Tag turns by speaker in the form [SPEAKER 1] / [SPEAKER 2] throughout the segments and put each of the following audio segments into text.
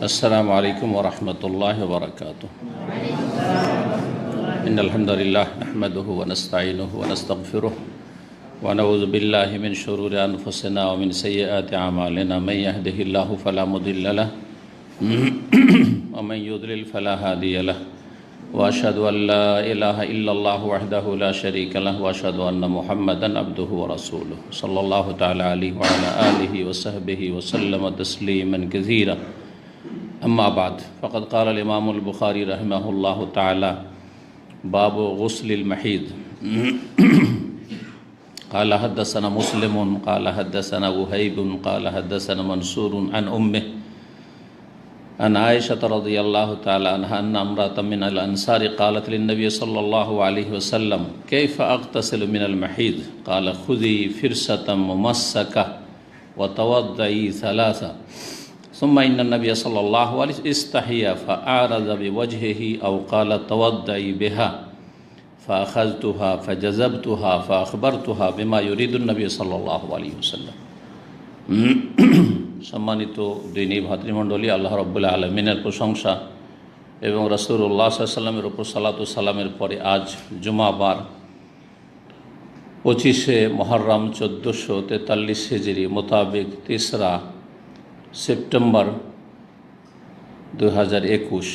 [SPEAKER 1] السلام عليكم ورحمة الله وبركاته. إن الحمد لله نحمده ونستعينه ونستغفره ونعوذ بالله من شرور أنفسنا ومن سيئات أعمالنا. من يهده الله فلا مضل له ومن يضلل فلا هادي له وأشهد أن لا إله إلا الله وحده لا شريك له وأشهد أن محمدا عبده ورسوله صلى الله تعالى عليه وعلى آله وصحبه وسلم تسليما كثيرا. أما بعد فقد قال الإمام البخاري رحمه الله تعالى: باب غسل المحيض. قال حدثنا مسلم قال حدثنا وهيب قال حدثنا منصور عن أمه عن عائشة رضي الله تعالى عنها أن امرأة من الأنصار قالت للنبي صلى الله عليه وسلم: كيف أغتسل من المحيض؟ قال: خذي فرسة ممسكة وتوضئي ثلاثة. ثم إن النبي صلى الله عليه وسلم استحيا فأعرض بوجهه أو قال: توضئي بها. فأخذتها فجذبتها فأخبرتها بما يريد النبي صلى الله عليه وسلم. সম্মানিত দিনী ভাতৃমণ্ডলী, আল্লাহ রাব্বুল আলামিনের প্রশংসা এবং রাসূলুল্লাহ সাল্লাল্লাহু আলাইহি ওয়াসাল্লামের উপর সালাতু সালামের পরে আজ জুমাবার 25শে মুহররম 1443 হিজরি মোতাবেক 3রা সেপ্টেম্বর 2021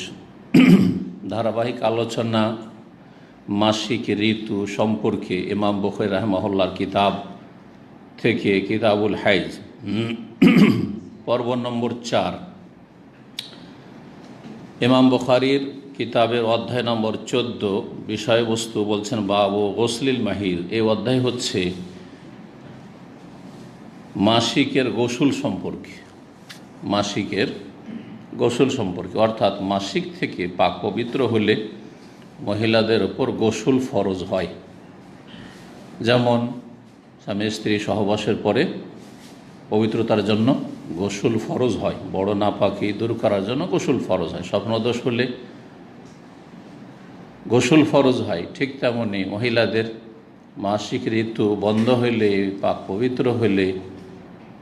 [SPEAKER 1] ধারাবাহিক আলোচনা মাসিক ঋতু সম্পর্কে ইমাম বুখারী রাহিমাহুল্লাহর কিতাব থেকে কিতাবুল হাইজ পর্ব নম্বর 4। ইমাম বুখারীর কিতাবের অধ্যায় নম্বর 14, বিষয়বস্তু বলছেন বাবু গোসলিল মাহিদ। এই অধ্যায় হচ্ছে মাসিকের গোসল সম্পর্কে। মাসিকের গোসল সম্পর্কে অর্থাৎ মাসিক থেকে পাক পবিত্র হলে মহিলাদের ওপর গোসল ফরজ হয়। যেমন স্বামী স্ত্রী সহবাসের পরে পবিত্রতার জন্য গোসল ফরজ হয়, বড় নাপাকি দূর করার জন্য গোসল ফরজ হয়। স্বপ্নদোষ হলে গোসল ফরজ হয়। ঠিক তেমনি মহিলাদের মাসিক ঋতু বন্ধ হইলে, পাক পবিত্র হইলে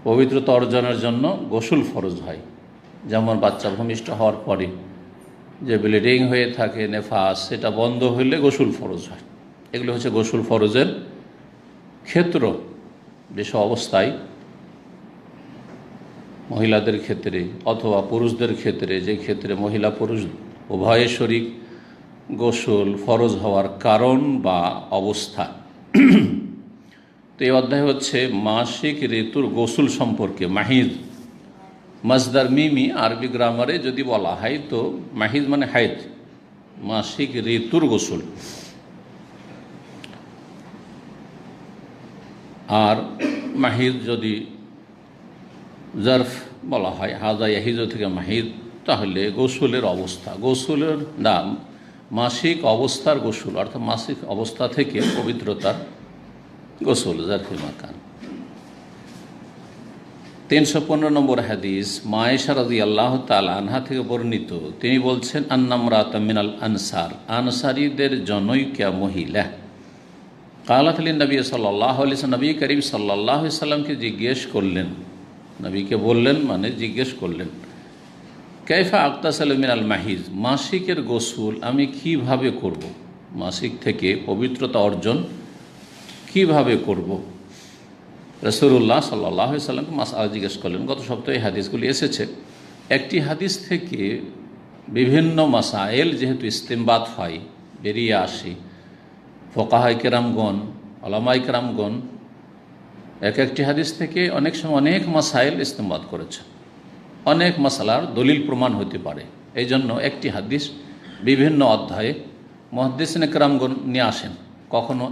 [SPEAKER 1] পবিত্রতা অর্জনের জন্য গোসল ফরজ হয়। যেমন বাচ্চা ভূমিষ্ঠ হওয়ার পরে যে ব্লিডিং হয়ে থাকে, নেফাস, সেটা বন্ধ হইলে গোসল ফরজ হয়। এগুলো হচ্ছে গোসল ফরজের ক্ষেত্র। যেসব অবস্থায় মহিলাদের ক্ষেত্রে অথবা পুরুষদের ক্ষেত্রে, যে ক্ষেত্রে মহিলা পুরুষ উভয়ের শরীক গোসল ফরজ হওয়ার কারণ বা অবস্থা। তো এই অধ্যায় হচ্ছে মাসিক ঋতুর গোসল সম্পর্কে। মাহিদ মাজদার মিমি, আরবি গ্রামারে যদি বলা হয় তো মাহিদ মানে হাইদ, মাসিক ঋতুর গোসল। আর মাহিদ যদি জারফ বলা হয়, হাজা ইয়াহিজ থেকে মাহিদ, তাহলে গোসলের অবস্থা, গোসলের নাম মাসিক অবস্থার গোসল, অর্থাৎ মাসিক অবস্থা থেকে পবিত্রতার গোসল, জারফে মাকান। 315 নম্বর হাদিস, মা আয়েশা রাদিয়াল্লাহু তাআলা আনহা থেকে বর্ণিত, তিনি বলছেন, আন্নামরাতাম মিনাল আনসার, আনসারীদের জনৈকা মহিলা, কালাত লিন নবী সাল্লাল্লাহু আলাইহি ওয়াসাল্লাম, নবী করিম সাল্লাল্লাহু আলাইহি ওয়াসাল্লামকে জিজ্ঞেস করলেন, নবীকে বললেন মানে জিজ্ঞেস করলেন, কাইফা আকতাসালু মিনাল মাহিজ, মাসিকের গোসল আমি কিভাবে করব, মাসিক থেকে পবিত্রতা অর্জন কিভাবে করব। রাসূলুল্লাহ সাল্লাল্লাহু আলাইহি ওয়াসাল্লামকে মাসআলা জিজ্ঞেস করলেন। গত সপ্তাহে হাদিসগুলি এসেছে। একটি হাদিস থেকে বিভিন্ন মাসাইল যেহেতু ইস্তেমবাত হয়, বেরিয়ে আসে, ফোকাহায়ে কেরামগণ, উলামায়ে কেরামগণ একটি হাদিস থেকে অনেক সময় অনেক মাসাইল ইস্তেমবাত করেছে, অনেক মাসালার দলিল প্রমাণ হতে পারে। এই জন্য একটি হাদিস বিভিন্ন অধ্যায়ে মুহাদ্দিসিনে কেরামগণ নিয়ে আসেন, কখনো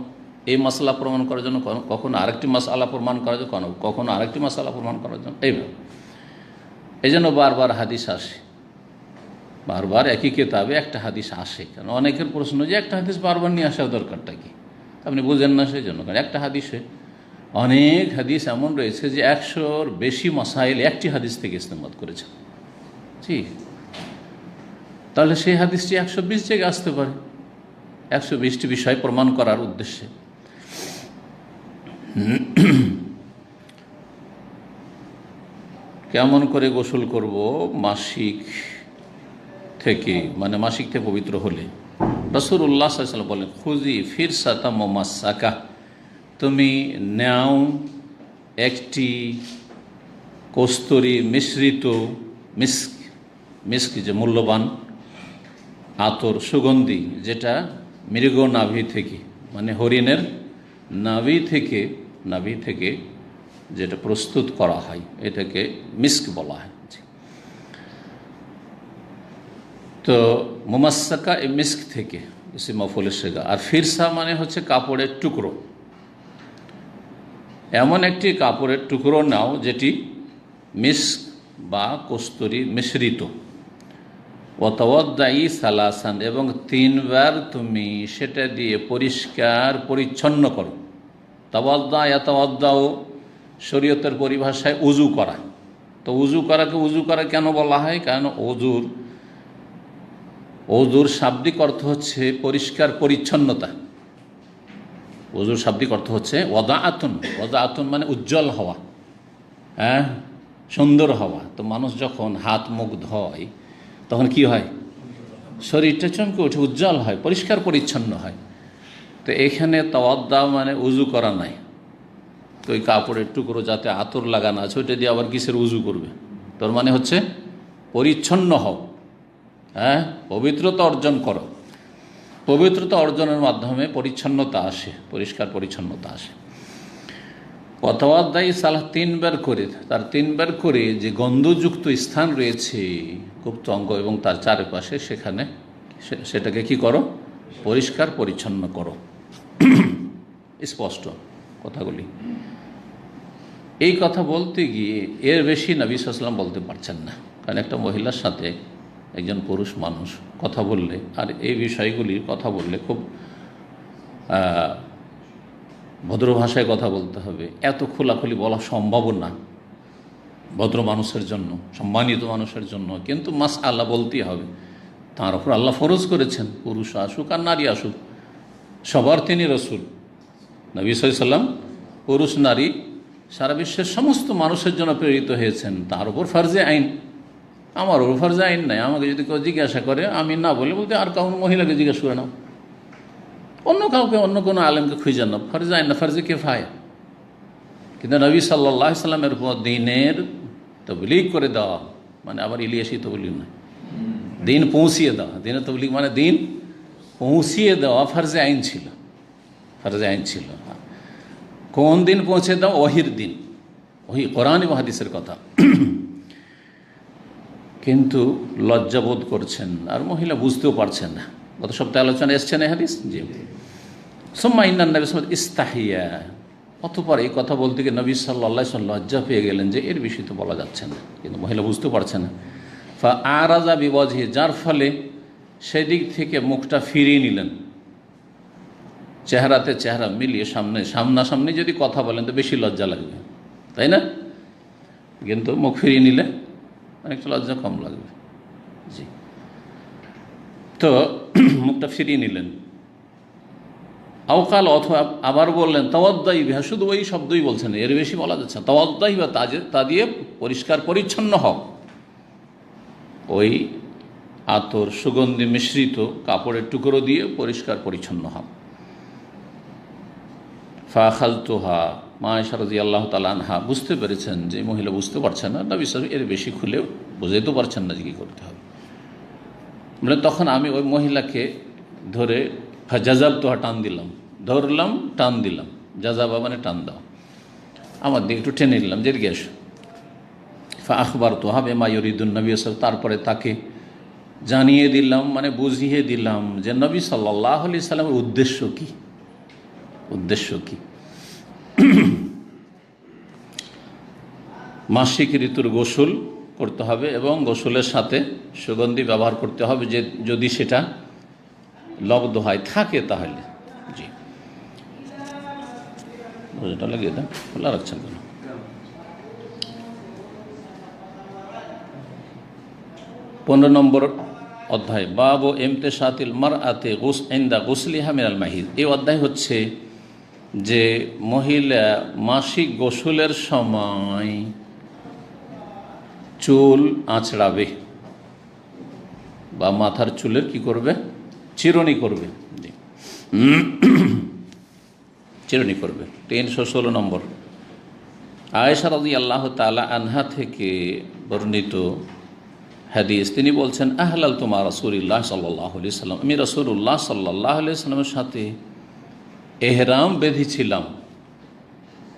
[SPEAKER 1] এই মশলা প্রমাণ করার জন্য, কখনো আরেকটি মশলা প্রমাণ করার জন্য, কখনো আরেকটি মশলা প্রমাণ করার জন্য, এইভাবে। এই জন্য বারবার হাদিস আসে, বারবার একই কিতাবে একটা হাদিস আসে। কারণ অনেকের প্রশ্ন যে একটা হাদিস বারবার নিয়ে আসার দরকারটা কি, আপনি বুঝেন না সেই জন্য। কারণ একটা হাদিসে অনেক হাদিস এমন রয়েছে যে 100-র বেশি মাসাইল একটি হাদিস থেকে ইস্তেমবাদ করেছে। ঠিক, তাহলে সেই হাদিসটি 120 জায়গায় আসতে পারে, 120টি বিষয় প্রমাণ করার উদ্দেশ্যে। কেমন করে গোসল করব মাসিক থেকে, মানে মাসিক থেকে পবিত্র হলে? রাসূলুল্লাহ সাল্লাল্লাহু আলাইহি ওয়াসাল্লাম বলেন, খুজি ফিরসাতা মুমাসসাকা, তুমি নাও একটি কস্তুরী মিশ্রিত মিস্ক, মিস্ক যে মূল্যবান আতর, সুগন্ধি, যেটা মৃগ নাভি থেকে, মানে হরিণের নাভি থেকে যেটা প্রস্তুত করা হয় এটাকে মিস্ক বলা হয়। তো মুমাসসাকা এই মিস্ক থেকে ইসে মফউলের সিগা। আর ফিরসা মানে হচ্ছে কাপড়ের টুকরো, এমন একটি কাপড়ের টুকরো নাও যেটি মিস্ক বা কস্তুরী মিশ্রিত। ওয়াতাওয়াদ্দাই সালাসান, এবং 3 বার তুমি সেটা দিয়ে পরিষ্কার পরিচ্ছন্ন করো। তাওয়াদ্দা ইয়াতাওয়াদ্দাও শরীয়তের পরিভাষায় উজু করা। তো উজু করা কেন বলা হয়? কারণ ওযুর শাব্দিক অর্থ হচ্ছে পরিষ্কার পরিচ্ছন্নতা। ওযুর শাব্দিক অর্থ হচ্ছে ওয়াদাআতুন মানে উজ্জ্বল হওয়া, হ্যাঁ, সুন্দর হওয়া। তো মানুষ যখন হাত মুখ ধোয় তখন কি হয়? শরীরটা চমকে ওঠে, উজ্জ্বল হয়, পরিষ্কার পরিচ্ছন্ন হয়। তো এখানে তাওয়াদ্দা মানে উজু করা নাই। তো ওই কাপড়ের টুকরো যাতে আতর লাগানো আছে ওইটা দিয়ে আবার কিসের উজু করবে? তোর মানে হচ্ছে পরিচ্ছন্ন হও, হ্যাঁ, পবিত্রতা অর্জন করো। পবিত্রতা অর্জনের মাধ্যমে পরিচ্ছন্নতা আসে, পরিষ্কার পরিচ্ছন্নতা আসে। ওয়াতাওয়াদ্দাই সালাহ 3 বার করে, তার 3 বার করে যে গন্ধযুক্ত স্থান রয়েছে গুপ্ত অঙ্গ এবং তার চারপাশে, সেখানে সেটাকে কি করো? পরিষ্কার পরিচ্ছন্ন করো। স্পষ্ট কথাগুলি। এই কথা বলতে গিয়ে এর বেশি নবী সাল্লাল্লাহু আলাইহি ওয়াসাল্লাম বলতে পারছেন না, কারণ একটা মহিলার সাথে একজন পুরুষ মানুষ কথা বললে আর এই বিষয়গুলির কথা বললে খুব ভদ্র ভাষায় কথা বলতে হবে। এত খোলাখুলি বলা সম্ভব না ভদ্র মানুষের জন্য, সম্মানিত মানুষের জন্য, কিন্তু মাসআলা বলতেই হবে। তার উপর আল্লাহ ফরজ করেছেন, পুরুষ আসুক আর নারী আসুক, সবার তিনি রসুল। নবী সাল্লাল্লাহু আলাইহি ওয়াসাল্লাম পুরুষ নারী সারা বিশ্বের সমস্ত মানুষের জন্য প্রেরিত হয়েছেন। তার উপর ফরজে আইন, আমার উপর ফরজে আইন নাই। আমাকে যদি কেউ জিজ্ঞাসা করে আমি না বলতে আর কাউন মহিলাকে জিজ্ঞাসা করে নাও, অন্য কাউকে, অন্য কোনো আলেমকে খুঁজে নাও, ফরজে আইন না, ফরজে কিফায়া। কিন্তু নবী সাল্লাল্লাহু আলাইহি ওয়াসাল্লামের উপর দ্বীনের তবলীগ করে দেওয়া, মানে আবার ইলিয়াসি তবলীগ নয়, দিন পৌঁছিয়ে দেওয়া। দিনের তবলীগ মানে দিন পৌঁছিয়ে দেওয়া ফরজে আইন ছিল, ফরজে আইন ছিল। কোন দিন পৌঁছে দাও? ওহির দিন, ওহি কোরআন এবং হাদিসের কথা। কিন্তু লজ্জাবোধ করছেন আর মহিলা বুঝতেও পারছেন না। গত সপ্তাহে আলোচনা এসছেন এই হাদিস, জি। সুম্মা ইন্নান নবী সাল্লাল্লাহু আলাইহি ওয়াসাল্লাম ইস্তাহিয়া, অতঃপর এই কথা বলতে গিয়ে নবী সাল্লাল্লাহু আলাইহি ওয়াসাল্লাম লজ্জা পেয়ে গেলেন যে এর বেশি তো বলা যাচ্ছে না, কিন্তু মহিলা বুঝতে পারছে না। ফা আরাজা বিওয়াজহি, যার ফলে সেদিক থেকে মুখটা ফিরিয়ে নিলেন। চেহারাতে চেহারা মিলিয়ে সামনাসামনি যদি কথা বলেন তো বেশি লজ্জা লাগবে, তাই না? কিন্তু মুখ ফিরিয়ে নিলে অনেকটা লজ্জা কম লাগবে, জি। তো মুখটা ফিরিয়ে নিলেন। আওকাল, অথবা আবার বললেন তাওয়াদ্দাই বিহা, শুধু ওই শব্দই বলছেন, এর বেশি বলা যাচ্ছে না। তাওয়াদ্দাই বা তা দিয়ে পরিষ্কার পরিচ্ছন্ন হও, ওই আতর সুগন্ধি মিশ্রিত কাপড়ের টুকরো দিয়ে পরিষ্কার পরিচ্ছন্ন হও। ফাখালতুহা, মা আয়েশা রাদিয়াল্লাহু তাআলা আনহা বুঝতে পেরেছেন যে মহিলা বুঝতে পারছেন না, নবী সাল্লাল্লাহু আলাইহি ওয়াসাল্লাম এর বেশি খুলে বুঝাইতে পারছেন না যে কী করতে হবে। মানে তখন আমি ওই মহিলাকে ধরে ফাজাজাবতুহা, টান দিলাম, ধরলাম, টান দিলাম। জাজাবা মানে টান দাও, আমার দিকে একটু টেনে নিলাম, যে এদিকে এসো। ফাআখবারতুহা বিমা ইউরিদুন নবী সাল্লাল্লাহু আলাইহি ওয়াসাল্লাম, তারপরে তাকে জানিয়ে দিলাম, মানে বুঝিয়ে দিলাম যে নবী সাল্লাল্লাহু আলাইহি ওয়াসাল্লামের উদ্দেশ্য কী, উদ্দেশ্য কী। মাসিক ঋতুর গোসল করতে হবে এবং গোসলের সাথে সুগন্ধি ব্যবহার করতে হবে, যে যদি সেটা লব্ধ হয় থাকে তাহলে, জি। এটা লাগিয়ে দেন, খোলা রাখছেন কেন? 15 নম্বর অধ্যায়, বাব ইমতিসাতিল মারআতি ইনদা গুসলিহা মিনাল মাহিদ। এই অধ্যায় হচ্ছে যে মহিলা মাসিক গোসলের সময় চুল আঁচড়াবে বা মাথার চুলের কি করবে, চিরুনি করবে। জি, চিরুনি করবে। 316 নম্বর, আয়েশা রাদিয়াল্লাহু তাআলা আনহা থেকে বর্ণিত হাদিস, তিনি বলছেন আহলাল তুমা রাসূলুল্লাহ সাল্লাল্লাহু আলাইহি সাল্লাম, আমি রাসূলুল্লাহ সাল্লাল্লাহু আলাইহি সাল্লামের সাথে এহরাম বেঁধেছিলাম।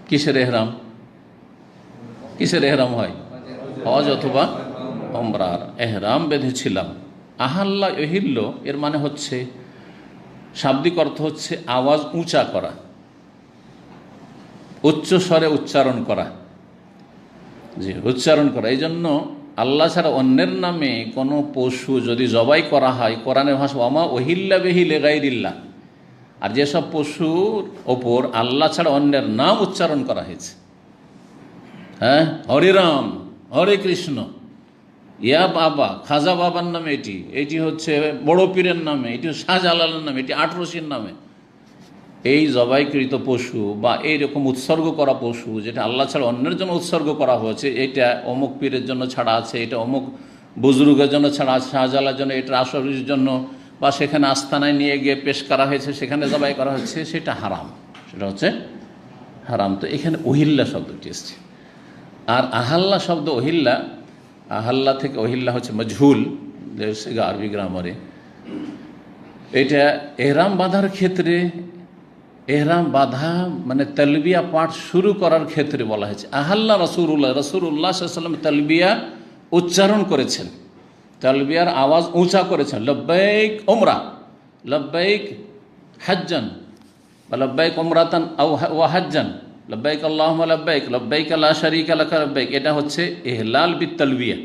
[SPEAKER 1] কিসের এহরাম? কিসের এহরাম হয়? হজ অথবা ওমরার এহরাম বেঁধেছিলাম। আহাল্লা ইহিল্ল এর মানে হচ্ছে, শাব্দিক অর্থ হচ্ছে আওয়াজ উঁচা করা, উচ্চ স্বরে উচ্চারণ করা। জি, উচ্চারণ করা। এই জন্য আল্লাহ ছাড়া অন্যের নামে কোনো পশু যদি জবাই করা হয়, কোরআনের ভাষা ওয়ামা ওহিল্লা বিহি লিগাইরিল্লাহ, আর যেসব পশুর ওপর আল্লাহ ছাড়া অন্যের নাম উচ্চারণ করা হয়েছে, হ্যাঁ, হরে রাম, হরে কৃষ্ণ, ইয়া বাবা, খাজা বাবার নামে, এটি হচ্ছে বড় পীরের নামে, এটি শাহজালালের নামে, এটি আটরশির নামে, এই জবাইকৃত পশু বা এইরকম উৎসর্গ করা পশু যেটা আল্লাহ ছাড়া অন্যের জন্য উৎসর্গ করা হয়েছে, এটা অমুক পীরের জন্য ছাড়া আছে, এটা অমুক বুজুর্গের জন্য ছাড়া আছে, শাহজালার জন্য, এটা আসরির জন্য, বা সেখানে আস্তানায় নিয়ে গিয়ে পেশ করা হয়েছে, সেখানে জবাই করা হচ্ছে, সেটা হারাম, সেটা হচ্ছে হারাম। তো এখানে ওহিল্লা শব্দটি এসছে। আর আহাল্লা শব্দ, ওহিল্লা, আহাল্লা থেকে ওহিল্লা হচ্ছে মজহুল, আরবি গ্রামারে। এটা এহরাম বাঁধার ক্ষেত্রে, এহরাম বাঁধা মানে তালবিয়া পাঠ শুরু করার ক্ষেত্রে বলা হয়েছে আহাল্লা রাসূলুল্লাহ, রাসূলুল্লাহ সাল্লাল্লাহু আলাইহি ওয়াসাল্লাম তালবিয়া উচ্চারণ করেছেন, তালবিয়ার আওয়াজ উঁচা করেছেন। লব্বাইক উমরা, লব্বাইক হাজ্জান, বা লব্বাইক উমরাতান ওয়া হাজ্জান, লব্বাইক আল্লাহুম্মা লব্বাইক, লব্বাইক লা শারীকা লাকা লব্বাইক। এটা হচ্ছে ইহলাল বিত তালবিয়া,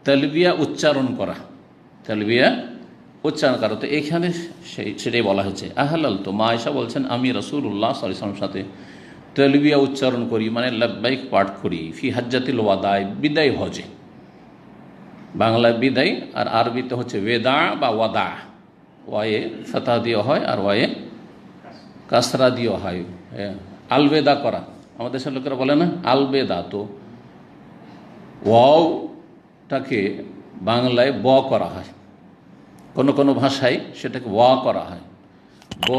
[SPEAKER 1] তালবিয়া উচ্চারণ করা, তালবিয়া উচ্চারণ করা। তো এখানে সেটাই বলা হয়েছে আহলাল। তো মা আয়েশা বলছেন আমি রাসূলুল্লাহ সাল্লাল্লাহু আলাইহি ওয়াসাল্লামের সাথে তালবিয়া উচ্চারণ করি, মানে লব্বাইক পাঠ করি, ফি হাজ্জাতিল ওয়াদায়, বিদায় হজে। বাংলায় বিদায়, আর আরবিতে হচ্ছে ওয়েদা বা ওয়াদা, ওয়ায়ে ফাতা দিয়ে হয় আর ওয়ায়ে কাসরা দিয়ে হয়, আলবেদা করা। আমাদের দেশের লোকেরা বলে না আলবেদা, তো ওয়াওটাকে বাংলায় ব করা হয়, কোনো কোনো ভাষায় সেটাকে ওয়া করা হয়, ব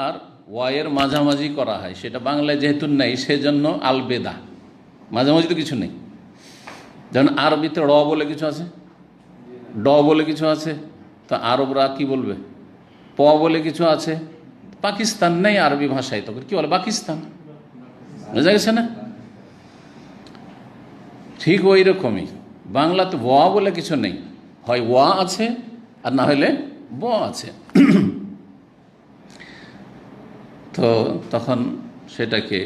[SPEAKER 1] আর ওয়ায়ের মাঝামাঝি করা হয়, সেটা বাংলায় যেহেতু নেই সেজন্য আলবেদা, মাঝামাঝি তো কিছু নেই। যেমন আরবিতে র বলে কিছু আছে, ড বলে কিছু আছে, তো আরবরা কি বলবে, প বলে কিছু আছে। পাকিস্তান নেই আরবি ভাষায়, তখন কি বলে পাকিস্তান, বোঝা গেছে না? ঠিক ওই রকমই বাংলাতে ওয়া বলে কিছু নেই, হয় ওয়া আছে আর না হলে ব আছে। তো তখন সেটাকে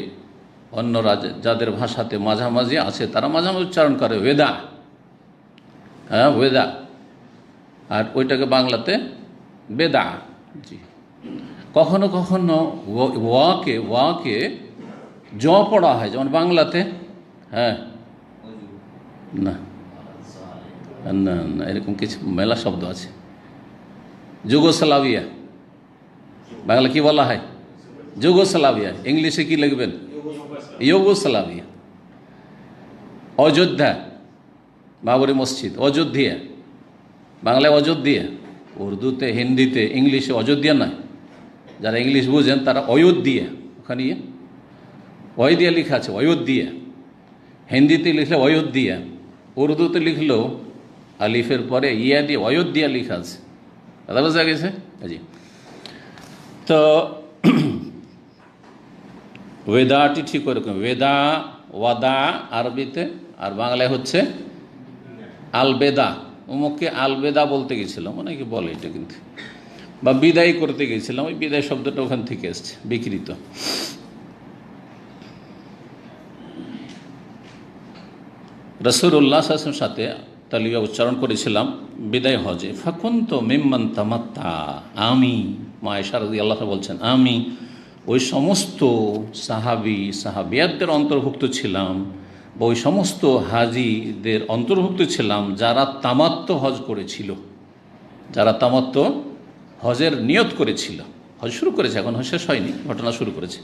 [SPEAKER 1] অন্যরা যাদের ভাষাতে মাঝামাঝি আছে তারা মাঝামাঝি উচ্চারণ করে ওয়েদা, হ্যাঁ ওয়েদা, আর ওইটাকে বাংলাতে বেদা। জি, কখনো কখনো ওয়াকে জ পড়া হয়, যেমন বাংলাতে, হ্যাঁ না না না, এরকম কিছু মেলা শব্দ আছে। যুগোস্লাভিয়া, বাংলা কি বলা হয়? যুগোস্লাভিয়া। ইংলিশে কি লিখবেন? ইউগোস্লাভিয়া। অযোধ্যা, বাবরি মসজিদ, অযোধ্যা, বাংলায় অযোধ্যা, উর্দুতে, হিন্দিতে, ইংলিশে অযোধ্যা নয়। যারা ইংলিশ বুঝেন তারা অযোধ্যা, ওখানে অয়োধ্যা লেখা আছে, অযোধ্যা। হিন্দিতে লিখলে অযোধ্যা, উর্দুতে লিখলেও আলিফের পরে ইয়া দিয়ে অযোধ্যা লেখা আছে। কথা বোঝা গেছে? জি। তো ওয়েদাটি ঠিক ওরকম, ওয়েদা, ওয়াদা আরবিতে, আর বাংলায় হচ্ছে আলবেদা। অমুককে আলবেদা বলতে গেছিলাম, অনেকে বলে এটা, কিন্তু বা বিদায় করতে গেছিলাম, ওই বিদায় শব্দটা ওখান থেকে এসছে, বিকৃত। রাসূলুল্লাহ সাল্লাল্লাহু আলাইহি ওয়াসাল্লামের সাথে তালবিয়া উচ্চারণ করেছিলাম বিদায় হজে। ফাকুনতু মিম্মান তামাত্তা, আমি, মা আয়েশা রাদিয়াল্লাহু আনহা বলছেন, আমি ওই সমস্ত সাহাবিয়াতদের অন্তর্ভুক্ত ছিলাম, বা ওই সমস্ত হাজিদের অন্তর্ভুক্ত ছিলাম যারা তামাত্ম হজ করেছিল, যারা তামাত্ম হজের নিয়ত করেছিল, হজ শুরু করেছে, এখন হজ শেষ হয়নি, ঘটনা শুরু করেছে।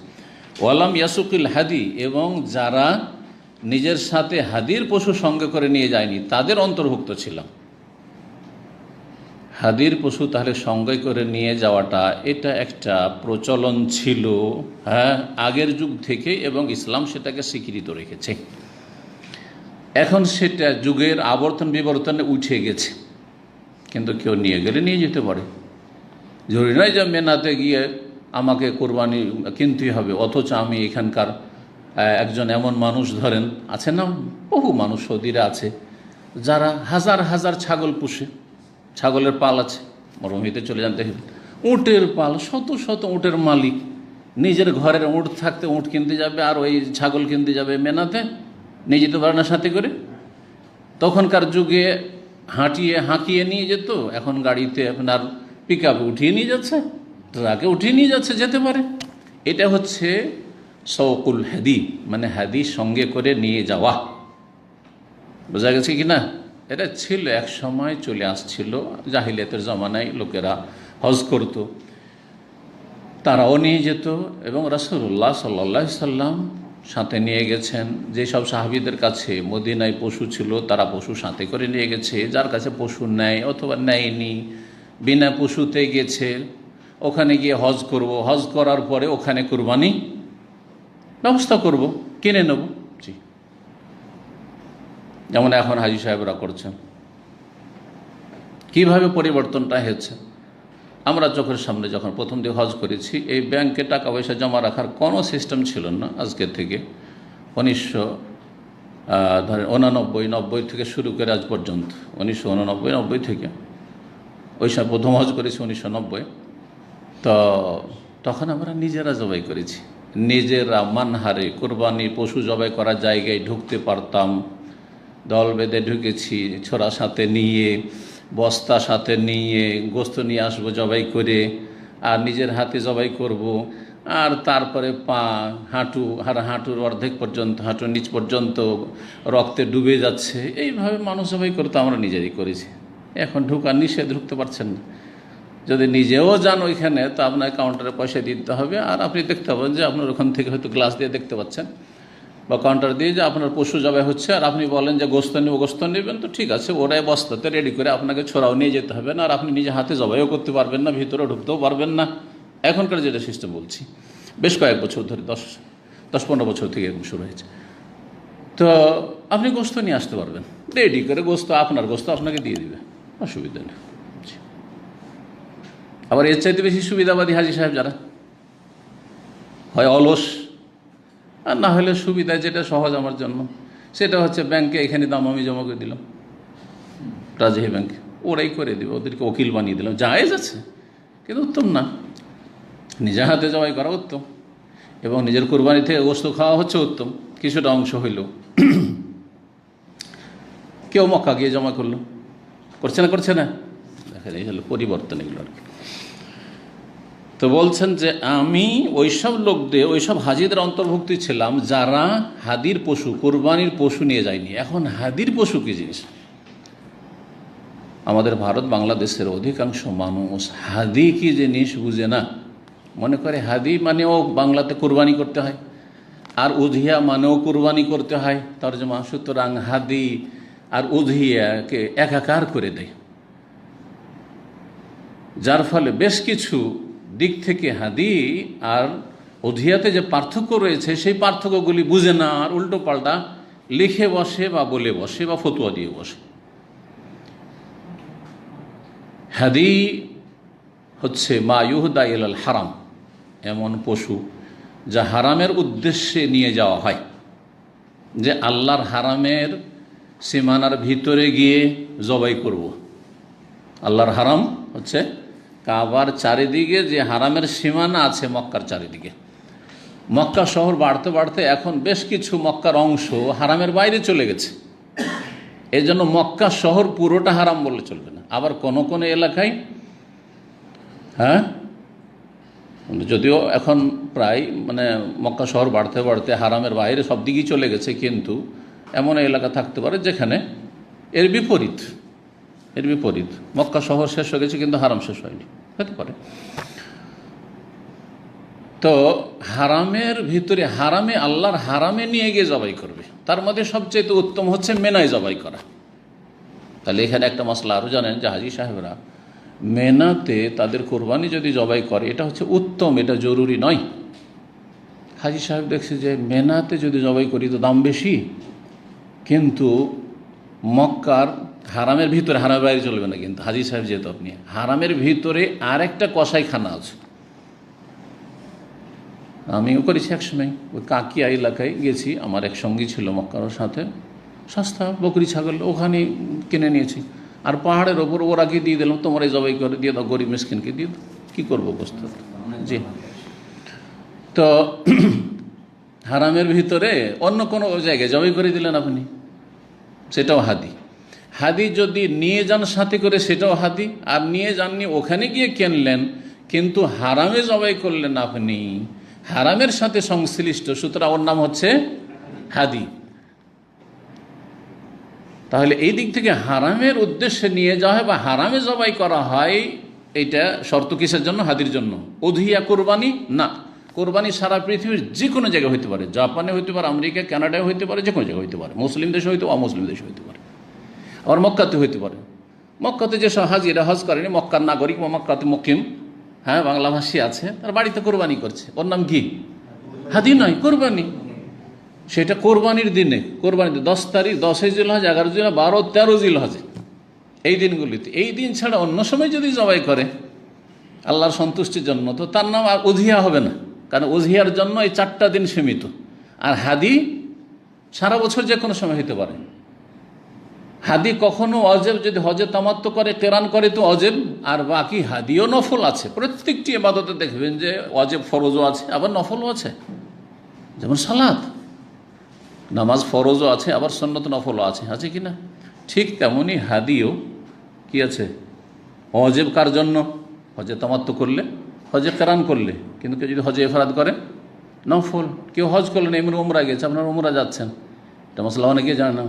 [SPEAKER 1] ওয়ালাম ইয়াসুকিল হাদি, এবং যারা নিজের সাথে হাদির পশু সঙ্গে করে নিয়ে যায়নি তাদের অন্তর্ভুক্ত ছিলাম। হাদির পশু তাহলে সঙ্গে করে নিয়ে যাওয়াটা এটা একটা প্রচলন ছিল, হ্যাঁ, আগের যুগ থেকে, এবং ইসলাম সেটাকে স্বীকৃত রেখেছে। এখন সেটা যুগের আবর্তন বিবর্তনে উঠে গেছে, কিন্তু কেউ নিয়ে গেলে নিয়ে যেতে পারে। জরুরি নয় যে মেনাতে গিয়ে আমাকে কোরবানি কিনতেই হবে, অথচ আমি এখানকার একজন এমন মানুষ, ধরেন আছে না, বহু মানুষ সৌদিরে আছে যারা হাজার হাজার ছাগল পুষে, ছাগলের পাল আছে, মরুভূমিতে চলে যান দেখবেন উটের পাল, শত শত উটের মালিক, নিজের ঘরের উট থাকতে উট কিনতে যাবে আর ওই ছাগল কিনতে যাবে মেনাতে, নিয়ে যেতে পারে না সাথে করে। তখনকার যুগে হাঁকিয়ে নিয়ে যেত, এখন গাড়িতে আপনার পিক আপে উঠিয়ে নিয়ে যাচ্ছে, ট্রাকে উঠিয়ে নিয়ে যাচ্ছে, যেতে পারে। এটা হচ্ছে শৌকুল হাদি, মানে হাদি সঙ্গে করে নিয়ে যাওয়া। বোঝা গেছে কি না? এটা ছিল এক সময়, চলে আসছিল জাহিলিয়াতের জমানায়, লোকেরা হজ করত, তারাও নিয়ে যেত, এবং রাসূলুল্লাহ সাল্লাল্লাহু আলাইহি সাল্লাম সাথে নিয়ে গেছেন। যেসব সাহাবীদের কাছে মদিনায় পশু ছিল তারা পশু সাথে করে নিয়ে গেছে, যার কাছে পশু নেয় অথবা নেয়নি, বিনা পশুতে গেছে, ওখানে গিয়ে হজ করব, হজ করার পরে ওখানে কুরবানি ব্যবস্থা করব, কিনে নেব। জি, যেমন এখন হাজী সাহেবরা করছেন। কিভাবে পরিবর্তনটা হয়েছে? আমরা চোখের সামনে যখন প্রথম দিকে হজ করেছি, এই ব্যাংকে টাকা পয়সা জমা রাখার কোনো সিস্টেম ছিল না। আজকের থেকে 1989-90 থেকে শুরু করে আজ পর্যন্ত, 1989-90 থেকে, ওই সময় প্রথম হজ করেছি 1990। তো তখন আমরা নিজেরা জবাই করেছি, নিজেরা মানহারে কোরবানি পশু জবাই করার জায়গায় ঢুকতে পারতাম, দল বেঁধে ঢুকেছি, ছোরা সাথে নিয়ে, বস্তা সাথে নিয়ে, গোস্ত নিয়ে আসবো জবাই করে, আর নিজের হাতে জবাই করব। আর তারপরে পা, হাঁটুর অর্ধেক পর্যন্ত, হাঁটুর নিচ পর্যন্ত রক্তে ডুবে যাচ্ছে, এইভাবে মানুষ জবাই করতে আমরা নিজেরই করেছি। এখন ঢুকার নিষেধ, ঢুকতে পারছেন না। যদি নিজেও যান ওইখানে, তো আপনার কাউন্টারে পয়সা দিতে হবে, আর আপনি দেখতে পাবেন যে আপনার ওখান থেকে হয়তো গ্লাস দিয়ে দেখতে পাচ্ছেন বা কাউন্টার দিয়ে যে আপনার পশু জবাই হচ্ছে, আর আপনি বলেন যে গোস্ত নেব, গোস্ত নেবেন, তো ঠিক আছে, ওরাই বস্তাতে রেডি করে আপনাকে ছোড়াও নিয়ে যেতে হবে না, আর আপনি নিজে হাতে জবাইও করতে পারবেন না, ভিতরে ঢুকতেও পারবেন না। এখনকার যেটা সিস্টেম বলছি, বেশ কয়েক বছর ধরে, 10-15 বছর থেকে এরকম শুরু হয়েছে। তো আপনি গোস্ত নিয়ে আসতে পারবেন, রেডি করে গোস্ত, আপনার গোস্ত আপনাকে দিয়ে দিবে, অসুবিধা নেই। আবার এর চাইতে বেশি সুবিধাবাদী হাজী সাহেব যারা, হয় অলস, আর না হলে সুবিধা যেটা সহজ আমার জন্য, সেটা হচ্ছে ব্যাংকে এখানে দাম আমি জমা করে দিলাম, রাজশাহী ব্যাংকে, ওরাই করে দিবে, ওদেরকে উকিল বানিয়ে দিলাম, জায়েজ আছে, কিন্তু উত্তম না। নিজের হাতে জবাই করা উত্তম, এবং নিজের কুরবানি থেকে গোস্ত খাওয়া হচ্ছে উত্তম, কিছুটা অংশ হইল। কেউ মক্কা গিয়ে জমা করলো, করছে না, দেখেন এই হলো পরিবর্তন এগুলো আর কি। তো বলছেন যে আমি ওইসব লোকদের, ওইসব হাজিদের অন্তর্ভুক্তি ছিলাম যারা হাদির পশু, কোরবানির পশু নিয়ে যায়নি। এখন হাদির পশু কি জিনিস? আমাদের ভারত বাংলাদেশের অধিকাংশ মানুষ হাদি কি জিনিস বুঝে না, মনে করে হাদি মানেও বাংলাতে কোরবানি করতে হয়, আর উধিয়া মানেও কোরবানি করতে হয়, তরজমা। সুতরাং হাদি আর উধিয়াকে একাকার করে দেয়, যার ফলে বেশ কিছু দিক থেকে হাদি আর উধিয়াতে যে পার্থক্য রয়েছে, সেই পার্থক্যগুলি বুঝে না, আর উল্টো পাল্টা লিখে বসে বা বলে বসে বা ফতুয়া দিয়ে বসে। হাদি হচ্ছে মা ইউহদা ইলাল হারাম, এমন পশু যা হারামের উদ্দেশ্যে নিয়ে যাওয়া হয়, যে আল্লাহর হারামের সীমানার ভিতরে গিয়ে জবাই করব। আল্লাহর হারাম হচ্ছে কাবার চারিদিকে যে হারামের সীমানা আছে, মক্কার চারিদিকে। মক্কা শহর বাড়তে বাড়তে এখন বেশ কিছু মক্কার অংশ হারামের বাইরে চলে গেছে, এই জন্য মক্কা শহর পুরোটা হারাম বললে চলবে না। আবার কোন কোন এলাকায়, হ্যাঁ, যদিও এখন প্রায় মক্কা শহর বাড়তে বাড়তে হারামের বাইরে সব দিকেই চলে গেছে, কিন্তু এমন এলাকা থাকতে পারে যেখানে এর বিপরীত, মক্কা শহর শেষ হয়ে গেছে কিন্তু হারাম শেষ হয়নি, হতে পারে। তো হারামের ভিতরে হারামে আল্লাহর হারামে নিয়ে গিয়ে জবাই করবে, তার মধ্যে সবচেয়ে উত্তম হচ্ছে মেনায় জবাই করা। তাহলে এখানে একটা মশলা আরও জানেন যে হাজি সাহেবরা মেনাতে তাদের কোরবানি যদি জবাই করে এটা হচ্ছে উত্তম, এটা জরুরি নয়। হাজি সাহেব দেখছে যে মেনাতে যদি জবাই করি তো দাম বেশি, কিন্তু মক্কার হারামের ভিতরে, হারামের বাইরে চলবে না, কিন্তু হাজি সাহেব যেহেতু আপনি হারামের ভিতরে আর একটা কসাইখানা আছে, আমিও করেছি একসময়, ওই কাকিয়া এলাকায় গেছি, আমার এক সঙ্গী ছিল মক্কার সাথে, সস্তা বকরি ছাগল ওখানে কিনে নিয়েছি, আর পাহাড়ের ওপর ওরাকে দিয়ে দিলাম, তোমরাই জবাই করে দিয়ে দাও, গরিব মিসকিনকে দিয়ে দাও, কী করবো বস্তু। জি, তো হারামের ভিতরে অন্য কোনো জায়গায় জবাই করে দিলেন আপনি, সেটাও হাদি। হাদি যদি নিয়ে যান সাথে করে সেটাও হাদি, আর নিয়ে যাননি ওখানে গিয়ে কিনলেন কিন্তু হারামে জবাই করলেন আপনি, হারামের সাথে সংশ্লিষ্ট, সুতরাং ওর নাম হচ্ছে হাদি। তাহলে এই দিক থেকে হারামের উদ্দেশ্যে নিয়ে যাওয়া হয় বা হারামে জবাই করা হয়, এইটা শর্ত কিসের জন্য? হাদির জন্য। উযহিয়া কোরবানি না, কোরবানি সারা পৃথিবীর যে কোনো জায়গায় হইতে পারে, জাপানে হইতে পারে, আমেরিকা কানাডায় হইতে পারে, যে কোনো জায়গায় হইতে পারে, মুসলিম দেশে হইতে অমুসলিম দেশে হইতে পারে, আবার মক্কাতে হইতে পারে। মক্কাতে যেসব হাজিরা হজ করেনি, মক্কার নাগরিক বা মক্কাতে মুকিম, হ্যাঁ বাংলাভাষী আছে, তার বাড়িতে কোরবানি করছে, ওর নাম কি? হাদি নয়, কোরবানি। সেটা কোরবানির দিনে, কোরবানিতে 10 তারিখ, 10 জিলহজ, 11 জিলহজ, 12, 13 জিলহজ, এই দিনগুলিতে। এই দিন ছাড়া অন্য সময় যদি জবাই করে আল্লাহর সন্তুষ্টির জন্য, তো তার নাম আর উযহিয়া হবে না, কারণ উযহিয়ার জন্য এই 4টা দিন সীমিত। আর হাদি সারা বছর যে কোনো সময় হতে পারে। হাদি কখনো অজেব, যদি হজে তামাত্তু করে, কেরান করে তো অজেব, আর বাকি হাদিও নফল আছে। প্রত্যেকটি ইবাদতে দেখবেন যে অজেব ফরজও আছে, আবার নফলও আছে, যেমন সালাত, নামাজ ফরজও আছে, আবার সুন্নত নফলও আছে, আছে কি না? ঠিক তেমনই হাদিও কি আছে, অজেব কার জন্য? হজে তামাত্তু করলে, হজে কেরান করলে, কিন্তু কেউ যদি হজে ইফরাদ করে নফল। কেউ হজ করলেন, এমনি উমরা গেছে, আপনার উমরা যাচ্ছেন, এটা মশলা অনেকে জানে না,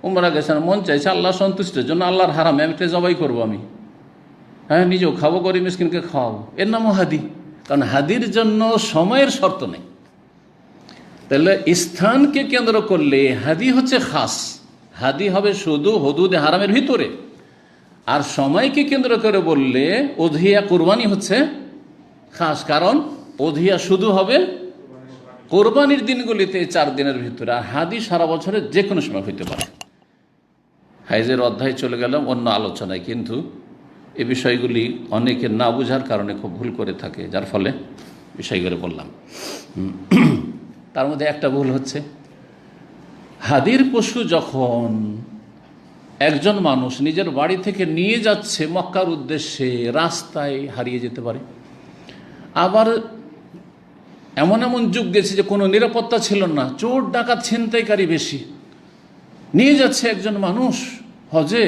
[SPEAKER 1] উমরা গেছেন, মন চাইছে আল্লাহ সন্তুষ্টের জন্য, আল্লাহর হারামে আমি একটা জবাই করবো, আমি হ্যাঁ নিজেও খাবো, গরিব মিসকিনকে খাওয়াবো, এর নামও হাদি। কারণ হাদির জন্য সময়ের শর্ত নেই। তাহলে স্থানকে কেন্দ্র করলে হাদি হচ্ছে খাস, হাদি হবে শুধু হুদুদে হারামের ভিতরে। আর সময়কে কেন্দ্র করে বললে উযহিয়া কুরবানি হচ্ছে খাস, কারণ উযহিয়া শুধু হবে কোরবানির দিনগুলিতে, 4 দিনের ভিতরে। আর হাদি সারা বছরে যে কোনো সময় হইতে পারে। হাইজের অধ্যায় চলে গেলাম অন্য আলোচনায়, কিন্তু এই বিষয়গুলি অনেকে না বোঝার কারণে খুব ভুল করে থাকে, যার ফলে বিষয়গুলো বললাম। তার মধ্যে একটা ভুল হচ্ছে, হাদির পশু যখন একজন মানুষ নিজের বাড়ি থেকে নিয়ে যাচ্ছে মক্কার উদ্দেশ্যে, রাস্তায় হারিয়ে যেতে পারে। আবার এমন এমন যুগ গেছে যে কোনো নিরাপত্তা ছিল না, চোর ডাকাত ছিনতাইকারী বেশি, নিয়ে যাচ্ছে একজন মানুষ হজে,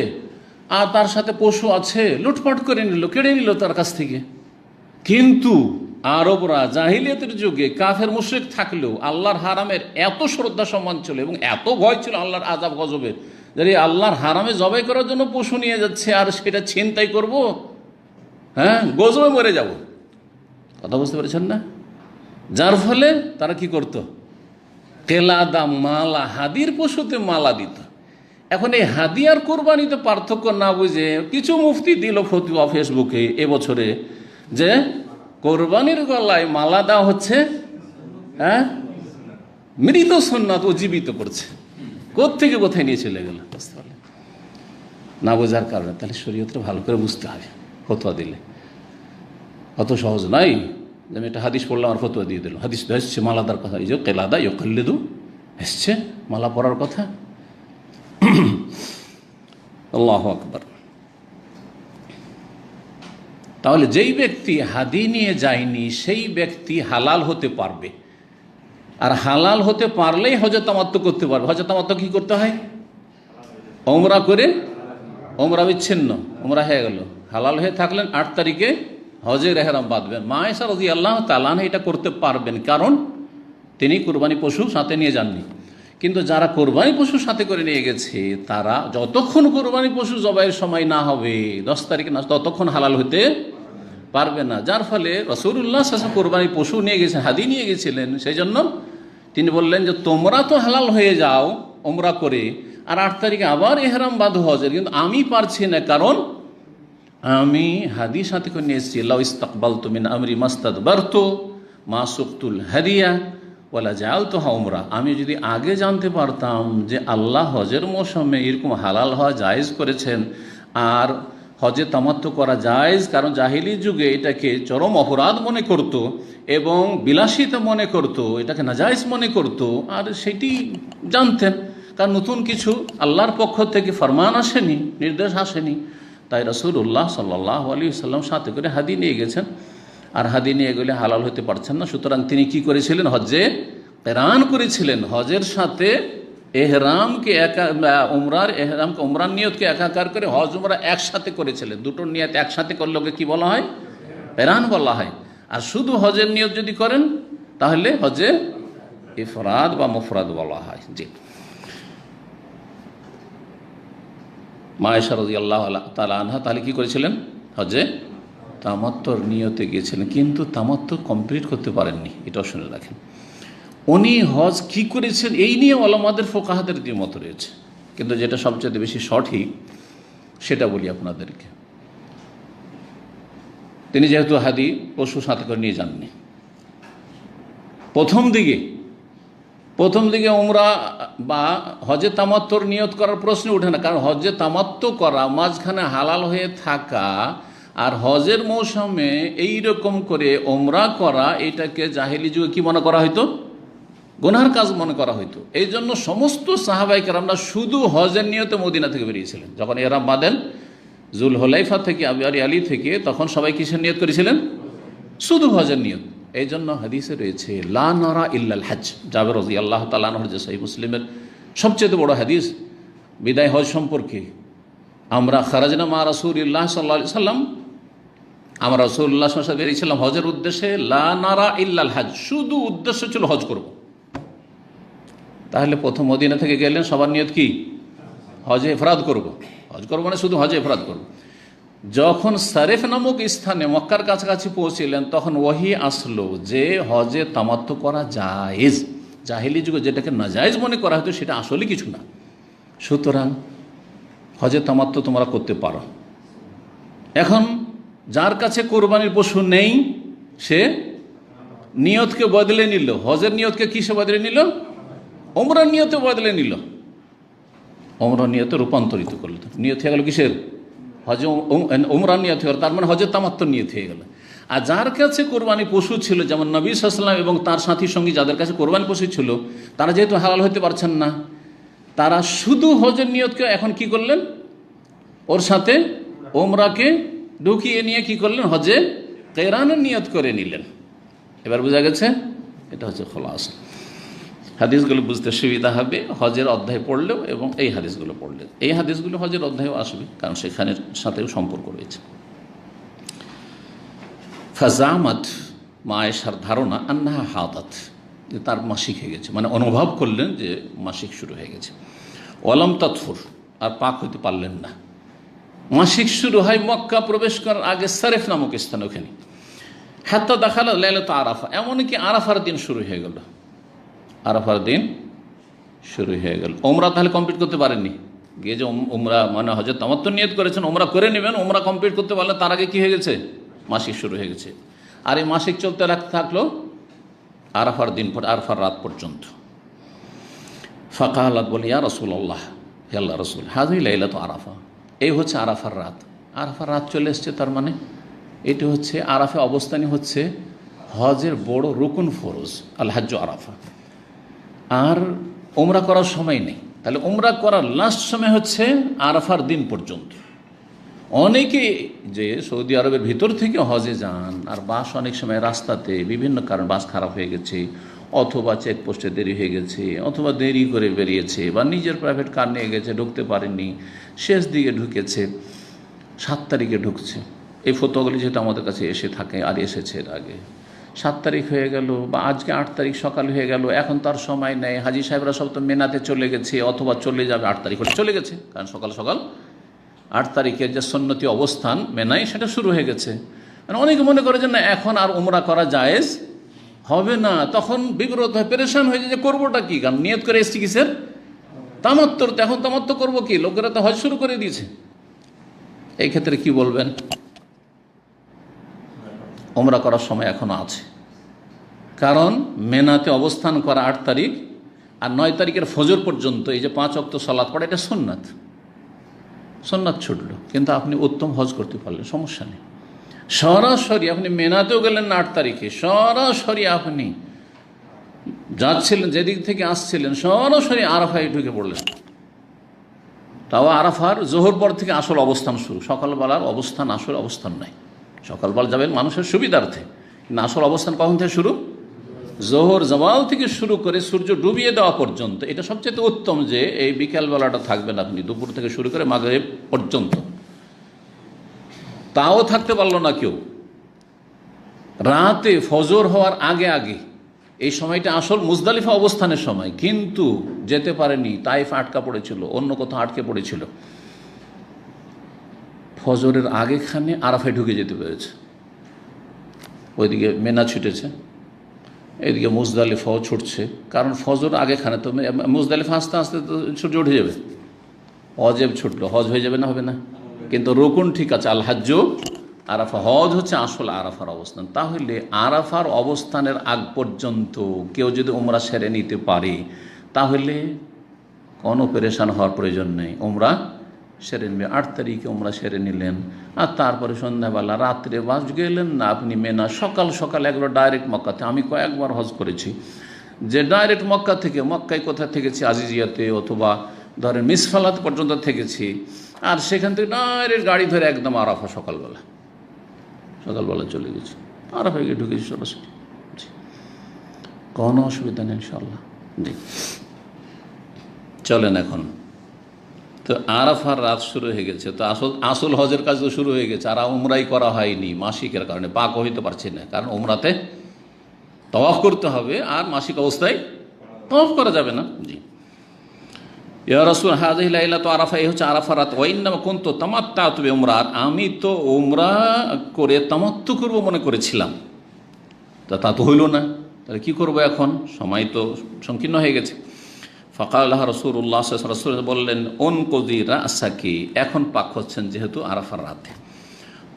[SPEAKER 1] আর তার সাথে পশু আছে, লুটপাট করে নিল, কেড়ে নিল তার কাছ থেকে। কিন্তু আরবরা জাহিলিয়াতের যুগে কাফের মুশরিক থাকলেও আল্লাহর হারামের এত শ্রদ্ধা সম্মান ছিল এবং এত ভয় ছিল আল্লাহর আযাব গজবের, যে আল্লাহর হারামে জবাই করার জন্য পশু নিয়ে যাচ্ছে, আর সেটা ছিনতাই করব, হ্যাঁ গজবে মরে যাব। কথা বুঝতে পেরেছেন না? যার ফলে তারা কি করত? কেলাদা, মালা, হাদির পশুতে মালা দিত। এখন এই হাদি আর কোরবানিতে পার্থক্য না বুঝে কিছু মুফতি দিল ফতোয়া ফেসবুকে এবছরে যে কোরবানির গলায় মালা দেওয়া হচ্ছে হ্যাঁ মৃত সুন্নাত ও জীবিত করছে। কোত্থেকে কোথায় নিয়ে চলে গেল বুঝতে পারলেন? না বোঝার কারণে। তাহলে শরীয়তটা ভালো করে বুঝতে হবে ফতোয়া দিলে। অত সহজ নাই যে আমি একটা হাদিস পড়লাম আর ফতোয়া দিয়ে দিল। হাদিস তো এসছে মালাদার কথা, এই যে কেলাদা ইউকাল্লিদু এসছে মালা পরার কথা। আল্লাহু আকবার। তাহলে যেই ব্যক্তি হাদি নিয়ে যায়নি সেই ব্যক্তি হালাল হতে পারবে, আর হালাল হতে পারলেই হজে তামাত্তু করতে পারবে। হজে তামাত্তু কি করতে হয়? ওমরা করে, ওমরা বিচ্ছিন্ন, ওমরা হয়ে গেল, হালাল হয়ে থাকলেন, 8 তারিখে হজের এহরাম বাঁধবেন। মা আয়েশা রাদিয়াল্লাহু তাআলা আনহা এটা করতে পারবেন, কারণ তিনি কুরবানি পশু সাথে নিয়ে যাননি। কিন্তু যারা কোরবানি পশু সাথে করে নিয়ে গেছে তারা যতক্ষণ কোরবানি পশু জবাইয়ের সময় না হবে 10 তারিখে না, ততক্ষণ হালাল হতে পারবে না, যার ফলে রাসূলুল্লাহ সাল্লাল্লাহু আলাইহি ওয়াসাল্লাম কোরবানি পশু নিয়ে গেছেন, হাদি নিয়ে গেছিলেন। সেই জন্য তিনি বললেন যে তোমরা তো হালাল হয়ে যাও ওমরা করে, আর 8 তারিখে আবার ইহরাম বাঁধো হজের, কিন্তু আমি পারছি না, কারণ আমি হাদি সাথে করে নিয়ে এসেছি। লাউ ইস্তাকবালতু মিন আমরি মাস্তাদবারতু মা সুকতুল হাদিয়া ওয়ালা জাআলতুহা উমরা। আমি যদি আগে জানতে পারতাম যে আল্লাহ হজের মৌসুমে এরকম হালাল হওয়া জায়েজ করেছেন আর হজে তামাত্তু করা জায়েজ, কারণ জাহিলি যুগে এটাকে চরম অপরাধ মনে করত এবং বিলাসিতা মনে করত, এটাকে নাজায়েজ মনে করত, আর সেটি জানতেন, কারণ নতুন কিছু আল্লাহর পক্ষ থেকে ফরমান আসেনি, নির্দেশ আসেনি। তাই রাসূলুল্লাহ সাল্লাল্লাহু আলাইহি ওয়াসাল্লাম সাথে করে হাদি নিয়ে গেছেন, আর হাদি নিয়ে গেলে হালাল হতে পারছেন না। সুতরাং তিনি কি করেছিলেন? হজ্জে কেরান করেছিলেন। হজের সাথে এহরামকে উমরার এহরামকে উমরার নিয়তকে একাকার করে হজ উমরা একসাথে করেছিলেন। দুটোর নিয়ত একসাথে করলে ওকে কি বলা হয়? কেরান বলা হয়। আর শুধু হজের নিয়ত যদি করেন তাহলে হজে ইফরাদ বা মুফরাদ বলা হয়। জি, মা আয়েশা রাদিয়াল্লাহু তাআলা আনহা তাহলে কি করেছিলেন? হজে তামাত্তুর নিয়তে গিয়েছিলেন, কিন্তু তামাত্তু কমপ্লিট করতে পারেননি। এটাও শুনে রাখেন। উনি হজ কি করেছেন এই নিয়ে ওলামাদের ফোকাহাদের দ্বিমত রয়েছে, কিন্তু যেটা সবচেয়ে বেশি সঠিক সেটা বলি আপনাদেরকে। তিনি যেহেতু হাদি পশু সাথে করে নিয়ে যাননি, প্রথম দিকে উমরা বা হজে তামাত্তুর নিয়ত করার প্রশ্ন ওঠে না, কারণ হজে তামাত্তু করা, মাঝখানে হালাল হয়ে থাকা আর হজের মৌসুমে এইরকম করে উমরা করা, এটাকে জাহেলি যুগে কি মনে করা হইতো? গুনাহের কাজ মনে করা হইতো। এই জন্য সমস্ত সাহাবায়ে কেরামরা শুধু হজের নিয়তে মদিনা থেকে বেরিয়েছিলেন। যখন ইহরাম বাঁধেন জুল হুলাইফা থেকে, আলী থেকে, তখন সবাই কিসের নিয়ত করেছিলেন? শুধু হজের নিয়ত। এই জন্য হাদিসে রয়েছে লা নারা ইল্লাল হজ। জাবের রাদিয়াল্লাহু তাআলা আনহু, যে সহিহ মুসলিমের সবচেয়ে বড় হাদিস বিদায় হজ সম্পর্কে, আমরা খারাজনা মা রাসূলিল্লাহ সাল্লাল্লাহু আলাইহি সাল্লাম, আমরা রাসূলুল্লাহ সাল্লাল্লাহু আলাইহি ওয়াসাল্লাম বেরিয়েছিলাম হজের উদ্দেশ্যে, লা নারা ইল্লাল হজ, শুধু উদ্দেশ্য ছিল হজ করব। তাহলে প্রথম মদিনা থেকে গেলেন, সবার নিয়ত কি? হজে ইফরাদ করব। হজ করব মানে শুধু হজে ইফরাদ করব। যখন সারেফ নামক স্থানে মক্কার কাছাকাছি পৌঁছিলেন, তখন ওহী আসলো যে হজে তামাত্তু করা জায়েজ। জাহেলি যুগে যেটাকে নাজায়েজ মনে করা হতো সেটা আসলে কিছু না। সুতরাং হজে তামাত্তু তোমরা করতে পারো। এখন যার কাছে কোরবানির পশু নেই, সে নিয়তকে বদলে নিল। হজের নিয়তকে কিসে বদলে নিল? উমরার নিয়তে বদলে নিল। উমরার নিয়তে রূপান্তরিত করল। নিয়ত হয়ে গেল কিসের? হজে উমরার নিয়ত হয়ে গেল, তার মানে হজের তামাত্তুর নিয়ত হয়ে গেল। আর যার কাছে কোরবানি পশু ছিল, যেমন নবী সাল্লাল্লাহু আলাইহি ওয়াসাল্লাম এবং তার সাথী সঙ্গী যাদের কাছে কোরবানি পশু ছিল, তারা যেহেতু হালাল হতে পারছেন না, তারা শুধু হজের নিয়তকে এখন কি করলেন? ওর সাথে উমরাকে ঢুকিয়ে নিয়ে কি করলেন? হজে কেরানের নিয়ত করে নিলেন। এবার বোঝা গেছে? এটা হচ্ছে খোলাসা। হাদিসগুলো বুঝতে সুবিধা হবে হজের অধ্যায় পড়লেও এবং এই হাদিসগুলো পড়লে। এই হাদিসগুলো হজের অধ্যায়েও আসবে, কারণ সেখানের সাথেও সম্পর্ক রয়েছে। ফাজামাত, মা আয়েশার ধারণা, আন্নাহা হাদাত, যে তার মাসিক হয়ে গেছে, মানে অনুভব করলেন যে মাসিক শুরু হয়ে গেছে। ওয়ালাম তাতফুর, আর পাক হইতে পারলেন না। মাসিক শুরু হয় মক্কা প্রবেশ করার আগে সারেফ নামক স্থান, ওখানে। হাত্তা দাখালা লাইলাতুল আরাফা, এমনকি আরাফার দিন শুরু হয়ে গেল। আরাফার দিন শুরু হয়ে গেল। ওমরা তাহলে কমপ্লিট করতে পারেননি। গিয়ে যে উমরা মানে হজরত তামাত্তু নিয়ত করেছেন, ওমরা করে নেবেন, ওমরা কমপ্লিট করতে পারলে তার আগে কি হয়ে গেছে? মাসিক শুরু হয়ে গেছে। আর এই মাসিক চলতে থাকলো আরাফার দিন, আরাফার রাত পর্যন্ত। ফাকাহালাত, বলি ইয়া রাসূলুল্লাহ, হে আল্লাহ রাসূল, হাযিহি লাইলাতু আরাফা, এই হচ্ছে আরাফার রাত। আরাফার রাত চলে এসছে, তার মানে এটি হচ্ছে আরাফে অবস্থানই হচ্ছে হজের বড় রুকুন ফরজ, আল হাজ্জু আরাফা। আর উমরা করার সময় নেই, তাহলে উমরা করার লাস্ট সময় হচ্ছে আরাফার দিন পর্যন্ত। অনেকে যে সৌদি আরবের ভিতর থেকে হজে যান, আর বাস অনেক সময় রাস্তাতে বিভিন্ন কারণ, বাস খারাপ হয়ে গেছে, অথবা চেকপোস্টে দেরি হয়ে গেছে, অথবা দেরি করে বেরিয়েছে, বা নিজের প্রাইভেট কার নিয়ে গেছে, ঢুকতে পারেননি, শেষ দিকে ঢুকেছে, 7 তারিখে ঢুকছে। এই ফতোয়াগুলি যেহেতু আমাদের কাছে এসে থাকে আর এসেছে এর আগে, 7 তারিখ হয়ে গেল বা আজকে 8 তারিখ সকাল হয়ে গেল, এখন তার সময় নেই, হাজি সাহেবরা সব তো মেনাতে চলে গেছে, অথবা চলে যাবে 8 তারিখ হলে চলে গেছে, কারণ সকাল সকাল 8 তারিখের যে সুন্নতি অবস্থান মেনায় সেটা শুরু হয়ে গেছে। মানে অনেকে মনে করে যে না এখন আর উমরা করা জায়েজ হবে না, তখন বিব্রত হয়, পেরেশান হয়ে যায় যে করবোটা কি, কারণ নিয়ত করে এসছি কিসের, তামাত্তর, তো এখন তামাত্তর করবো কি, লোকেরা তো হজ শুরু করে দিয়েছে। এই ক্ষেত্রে কি বলবেন? উমরা করার সময় এখনো আছে, কারণ মেনাতে অবস্থান করা 8 তারিখ আর 9 তারিখের ফজর পর্যন্ত এই যে 5 ওয়াক্ত সালাত পড়া, এটা সুন্নাত, সুন্নাত ছুটলো, কিন্তু আপনি উত্তম হজ করতে পারলেন, সমস্যা নেই। সরাসরি আপনি মেনাতেও গেলেন না 8 তারিখে, সরাসরি আপনি যাচ্ছিলেন যেদিক থেকে আসছিলেন সরাসরি আরাফায় ঢুকে পড়লেন। তাও আরাফার জোহর পর থেকে আসল অবস্থান শুরু, সকালবেলার অবস্থান আসল অবস্থান নাই। সকালবেলা যাবেন মানুষের সুবিধার্থে, কিন্তু আসল অবস্থান কখন থেকে শুরু? জোহর জওয়াল থেকে শুরু করে সূর্য ডুবিয়ে দেওয়া পর্যন্ত। এটা সবচেয়ে উত্তম যে এই বিকেলবেলাটা থাকবেন আপনি, দুপুর থেকে শুরু করে মাগরিব পর্যন্ত। তাও থাকতে পারলো না কেউ, রাতে ফজর হওয়ার আগে আগে এই সময়টা আসল মুজদালিফা অবস্থানের সময়, কিন্তু যেতে পারেনি, তাইফ আটকা পড়েছিল, অন্য কোথাও আটকে পড়েছিল, ফজরের আগেখানে আরাফায় ঢুকে যেতে পেরেছে। ওইদিকে মেনা ছুটেছে, এইদিকে মুজদালিফাও ছুটছে, কারণ ফজর আগেখানে তো মুজদালিফা আস্তে আস্তে তো সূর্য উঠে যাবে। হজেব ছুটলো, হজ হয়ে যাবে না, হবে না? কিন্তু রকুন ঠিক আছে, আল হাজ্জ আরাফা, হজ হচ্ছে আসল আরাফার অবস্থান। তাহলে আরাফার অবস্থানের আগ পর্যন্ত কেউ যদি উমরা সেরে নিতে পারে, তাহলে কোনো পেরেশান হওয়ার প্রয়োজন নেই, উমরা সেরে নেবে। 8 তারিখে উমরা সেরে নিলেন, আর তারপরে সন্ধ্যাবেলা রাত্রে বাস গেলেন না আপনি মেনা, সকাল সকাল একবার ডাইরেক্ট মক্কাতে। আমি কয়েকবার হজ করেছি যে ডাইরেক্ট মক্কা থেকে, মক্কায় কোথায় থেকেছি, আজিজিয়াতে অথবা ধরেন মিসফালাত পর্যন্ত থেকেছি, আর সেখান থেকে ডাইরেক্ট গাড়ি ধরে একদম আরাফা সকালবেলা চলে গেছি, আরাফায় গিয়ে ঢুকেছি সরাসরি, কোনো অসুবিধা নেই ইনশাআল্লাহ। জি, চলেন এখন তো আরাফার রাত শুরু হয়ে গেছে, তো আসল হজের কাজ তো শুরু হয়ে গেছে, আর উমরাই করা হয়নি মাসিকের কারণে, পাক হইতে পারছি না, কারণ উমরাতে তওয়াফ করতে হবে আর মাসিক অবস্থায় তওয়াফ করা যাবে না। জি, ইয়া রাসূল হাযিহি লাইলাতু আরাফা, এই হচ্ছে আরাফা রাত। ওয়া ইন্নামা কুনতু তামাত্তাতু বিউমরা, আর আমি তো উমরা করে তামাত্তু করব মনে করেছিলাম, তা তো হইল না, তাহলে কি করব এখন, সময় তো সংকীর্ণ হয়ে গেছে। ফাকাল রাসূলুল্লাহ সাল্লাল্লাহু আলাইহি ওয়াসাল্লাম বললেন, উনকুযি রাসাকি, এখন পাক হচ্ছেন যেহেতু আরাফার রাতে,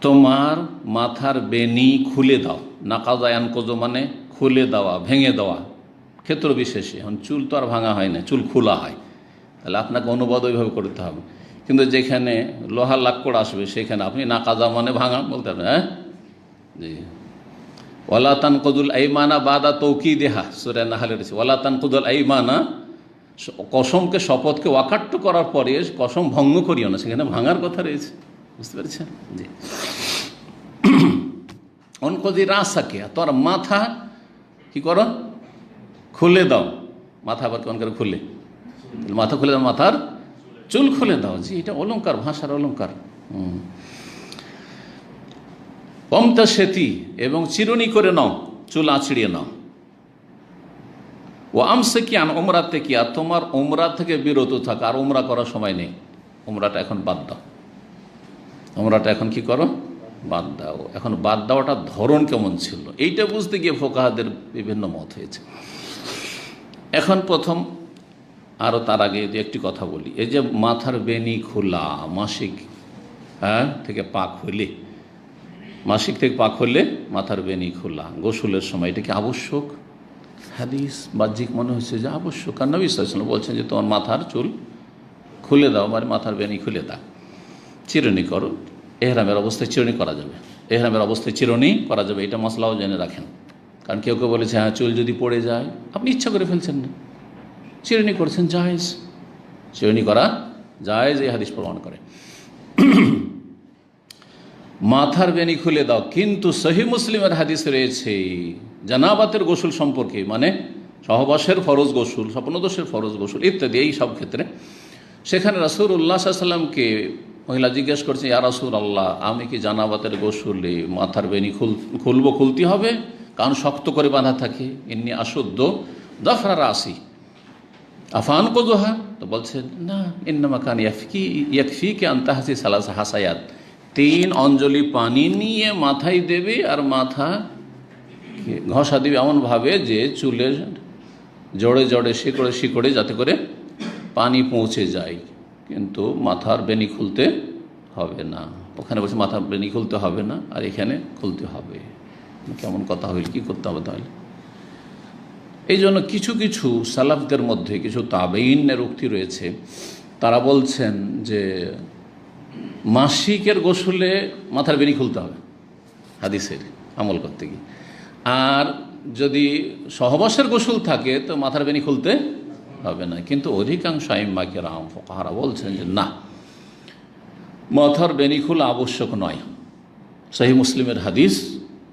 [SPEAKER 1] তোমার মাথার বেনি খুলে দাও। নাকাযা ইয়ানকুযু মানে খুলে দেওয়া, ভেঙে দেওয়া, ক্ষেত্র বিশেষে। এখন চুল তো আর ভাঙা হয় না, চুল খোলা হয়, তাহলে আপনাকে অনুবাদ ওইভাবে করতে হবে। কিন্তু যেখানে লোহা লাক্কড় আসবে সেখানে আপনি নাকাযা মানে ভাঙা বলতে হবে। হ্যাঁ, জি। ওয়ালা তানকুযুল আইমানা বাদা তাওকীদিহা, সূরা নাহলের ওয়ালা তানকুযুল আইমানা, কসমকে শপথকে ওয়াকাট্য করার পরে কসম ভঙ্গ করিও না, সেখানে ভাঙার কথা রয়েছে, বুঝতে পেরেছেন? জি। অনকদি রাসাকে, তোর মাথা কি করো, খুলে দাও। মাথা আবার কেমন করে খুলে, মাথা খুলে দাও, মাথার চুল খুলে দাও। জি, এটা অলঙ্কার, ভাষার অলঙ্কার। অমতা সেতি, এবং চিরুনি করে নাও, চুল আঁচড়িয়ে নাও। ও আমসে কি আন উমরাতে কি, আর তোমার উমরা থেকে বিরত থাকা, আর উমরা করার সময় নেই, উমরাটা এখন বাদ দাও। উমরাটা এখন কি করো, বাদ দাও। এখন বাদ দেওয়াটার ধরন কেমন ছিল এইটা বুঝতে গিয়ে ফোকাহাদের বিভিন্ন মত হয়েছে। এখন প্রথম আরও তার আগে একটি কথা বলি, এই যে মাথার বেনি খোলা মাসিক থেকে পাক হইলে, মাসিক থেকে পাক হলে মাথার বেনি খোলা গোসলের সময়, এটা কি আবশ্যক? হাদিস বাহ্যিক মনে হচ্ছে যে আবশ্যক, কারণ নবী সাল্লাল্লাহু আলাইহি ওয়াসাল্লাম বলছেন যে তোমার মাথার চুল খুলে দাও, মানে মাথার বেনি খুলে দাও, চিরুনি করো। এহরামের অবস্থায় চিরুনি করা যাবে, এহরামের অবস্থায় চিরুনি করা যাবে, এটা মশলাও জেনে রাখেন। কারণ কেউ কেউ বলেছে হ্যাঁ চুল যদি পড়ে যায়, আপনি ইচ্ছা করে ফেলছেন না, চিরুনি করছেন, জায়েজ, চিরুনি করা জায়েজ, এই হাদিস প্রমাণ করে। মাথার বেনি খুলে দাও, কিন্তু সহিহ মুসলিমের হাদিস রয়েছে জানাবাতের গোসল সম্পর্কে, মানে সহবাসের ফরজ গোসল, স্বপ্নদোষের ফরজ গোসল ইত্যাদি, এই সব ক্ষেত্রে। সেখানে রাসূলুল্লাহ সাল্লাল্লাহু আলাইহি ওয়াসাল্লামকে মহিলা জিজ্ঞেস করছে, ইয়া রাসূলুল্লাহ, আমি কি জানাবাতের গোসলে মাথার বেনি খুলতে হবে, কারণ শক্ত করে বাঁধা থাকে, ইন্নী আশুদ্ধ দাফরা রাসি আফান কযুহা, তো বলছেন না, ইন্নামা কান ইয়াকফিকা আন তাহসি সালাসা হাসায়াত, 3 অঞ্জলি পানি নিয়ে মাথায় দেবে আর মাথা ঘষা দিবে এমনভাবে যে চুলের জড়ে জড়ে শিকড়ে শিকড়ে যাতে করে পানি পৌঁছে যায়, কিন্তু মাথার বেনি খুলতে হবে না। ওখানে বসে মাথার বেনি খুলতে হবে না, আর এখানে খুলতে হবে। কেমন কথা হইল, কি করতে হবে তাহলে? এই জন্য কিছু কিছু সালাফদের মধ্যে কিছু তাবেঈনের উক্তি রয়েছে, তারা বলছেন যে মাসিকের গোসলে মাথার বেনি খুলতে হবে হাদিসের আমল করতে গিয়ে, আর যদি সহবাসের গোসল থাকে তো মাথার বেনি খুলতে হবে না। কিন্তু অধিকাংশ আইম্মা কেরাম ফুকাহারা বলছেন যে না, মাথার বেনি খোলা আবশ্যক নয়। সহিহ মুসলিমের হাদিস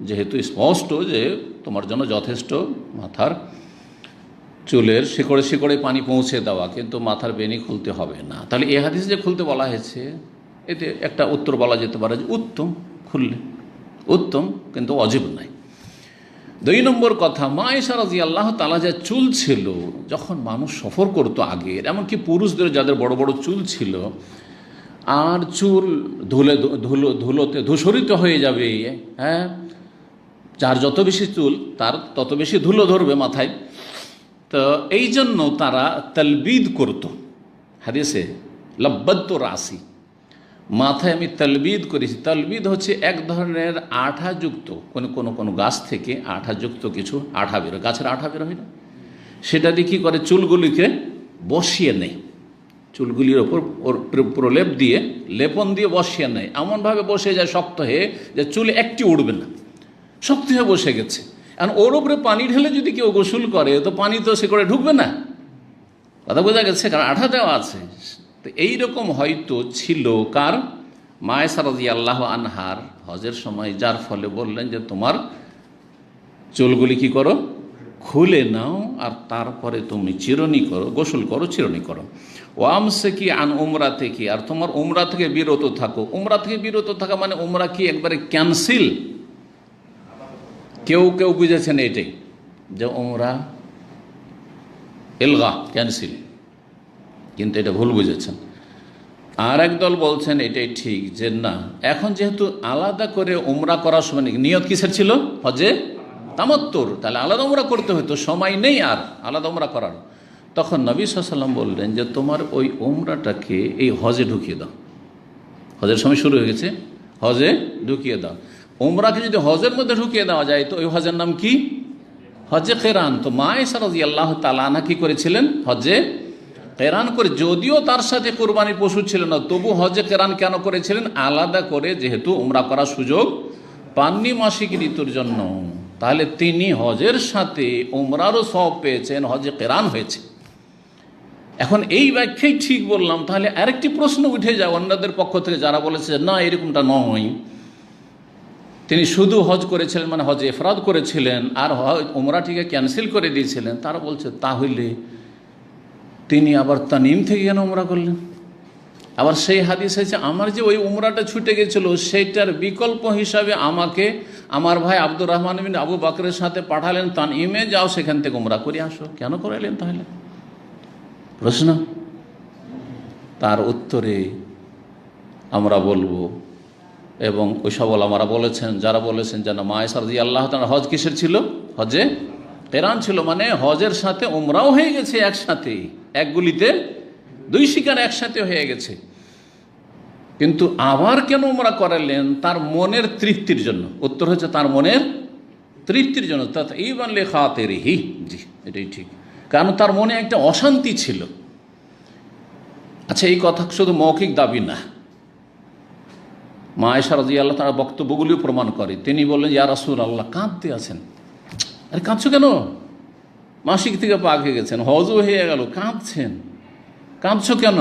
[SPEAKER 1] যেহেতু স্পষ্ট যে তোমার জন্য যথেষ্ট মাথার চুলের শিকড়ে শিকড়ে পানি পৌঁছে দেওয়া, কিন্তু মাথার বেনি খুলতে হবে না। তাহলে এই হাদিস যে খুলতে বলা হয়েছে, এতে একটা উত্তর বলা যেতে পারে যে উত্তম, খুললে উত্তম, কিন্তু অজীব নাই। 2 নম্বর কথা, মা আয়েশা রাদিয়াল্লাহু তাআলা যে চুল ছিল যখন মানুষ সফর করতো আগের, এমনকি পুরুষদের যাদের বড় বড় চুল ছিল, আর চুল ধুলোতে ধূসরিত হয়ে যাবে, হ্যাঁ, যার যত বেশি চুল তার তত বেশি ধুলো ধরবে মাথায়, তো এই জন্য তারা তালবিদ করত। হাদিসে লব্বাদতু রাসি, মাথায় আমি তালবিদ করেছি। তালবিদ হচ্ছে এক ধরনের আঠাযুক্ত, কোনো গাছ থেকে আঠাযুক্ত কিছু আঠা বের হয়, গাছের আঠা বের হয় না, সেটা দিয়ে কী করে চুলগুলিকে বসিয়ে নেয়, চুলগুলির ওপর প্রলেপ দিয়ে লেপন দিয়ে বসিয়ে নেয়, এমনভাবে বসে যায় শক্ত হয়ে যে চুল একটি উঠবে না, শক্ত হয়ে বসে গেছে। এখন ওর ওপরে পানি ঢেলে যদি কেউ গোসল করে তো পানি তো সে করে ঢুকবে না, কথা বোঝা গেছে, কারণ আঠা দেওয়া আছে। তো এইরকম হয়তো ছিল কার, মা আয়েশা রাদিয়াল্লাহু আনহার হজের সময়, যার ফলে বললেন যে তোমার চুলগুলি কি করো, খুলে নাও, আর তারপরে তুমি চিরুনি করো, গোসল করো, চিরুনি করো। ওয়ামসাকি আন উমরা থেকে, আর তোমার উমরা থেকে বিরত থাকো। উমরা থেকে বিরত থাকা মানে উমরা কি একবারে ক্যান্সেল? কেউ কেউ বুঝেছেন এটাই যে উমরা এলগা, ক্যান্সেল, কিন্তু এটা ভুল বুঝেছেন। আর একদল বলছেন এটাই ঠিক, যে না, এখন যেহেতু আলাদা করে উমরা করার সময় নিয়ত কিসের ছিল, হজে তামাত্তুর, তাহলে আলাদা উমরা করতে হতো, সময় নেই আর আলাদা উমরা করার। তখন নবী সাল্লাল্লাহু আলাইহি ওয়াসাল্লাম বললেন যে তোমার ওই উমরাটাকে এই হজে ঢুকিয়ে দাও, হজের সময় শুরু হয়ে গেছে, হজে ঢুকিয়ে দাও। উমরাকে যদি হজের মধ্যে ঢুকিয়ে দেওয়া যায় তো ওই হজের নাম কি, হজে কেরান। তো মা আয়েশা রাদিয়াল্লাহু তাআলা আনহা কি করেছিলেন, হজে কেরান করে, যদিও তার সাথে কোরবানির পশু ছিল না, তবু হজে কেরান কেন করেছিলেন, আলাদা করে, যেহেতু উমরা করার সুযোগ পাননি মাসিক ঋতুর জন্য, তাহলে তিনি হজের সাথে উমরারও সওয়াব পেয়েছেন, হজে কেরান হয়েছে। এখন এই ব্যাখ্যাই ঠিক বললাম, তাহলে আরেকটি প্রশ্ন উঠে যায় অন্যদের পক্ষ থেকে, যারা বলেছে না এরকমটা নয়, তিনি শুধু হজ করেছিলেন মানে হজে ইফরাদ করেছিলেন আর উমরাটিকে ক্যান্সেল করে দিয়েছিলেন। তারা বলছে তাহলে তিনি আবার তানিম থেকে কেন উমরা করলেন? আবার সেই হাদিস আছে, আমার যে ওই উমরাটা ছুটে গেছিল সেইটার বিকল্প হিসাবে আমাকে আমার ভাই আব্দুর রহমান বিন আবু বকরের সাথে পাঠালেন তানইমে, যাও সেখান থেকে উমরা করে আসো। কেন করাইলেন তাহলে? প্রশ্ন। তার উত্তরে আমরা বলবো, এবং ওই সব ওলামারা বলেছেন, যারা বলেছেন যেন মা আয়েশা রাদিয়াল্লাহু তাআলা হজ কিসের ছিল, হজে কেরান ছিল, মানে হজের সাথে উমরাও হয়ে গেছে একসাথে, এক গুলিতে 2 শিকার একসাথে হয়ে গেছে। কিন্তু আবার কেন উমরা করালেন? তার মনের তৃপ্তির জন্য। উত্তর হচ্ছে তার মনের তৃপ্তির জন্য, তাতঈবান লিখাতিরিহি। জি, এটাই ঠিক, কারণ তার মনে একটা অশান্তি ছিল। আচ্ছা, এই কথা শুধু মৌখিক দাবি না, মা আয়েশা রাদিয়াল্লাহু তাআলা বক্তব্যগুলিও প্রমাণ করে। তিনি বললেন, ইয়া রাসূলুল্লাহ, কাঁদতে আছেন। আরে কাঁদছো কেন? মাসিক থেকে পাক হয়ে গেছেন, হজও হয়ে গেল, কাঁদছো কেন?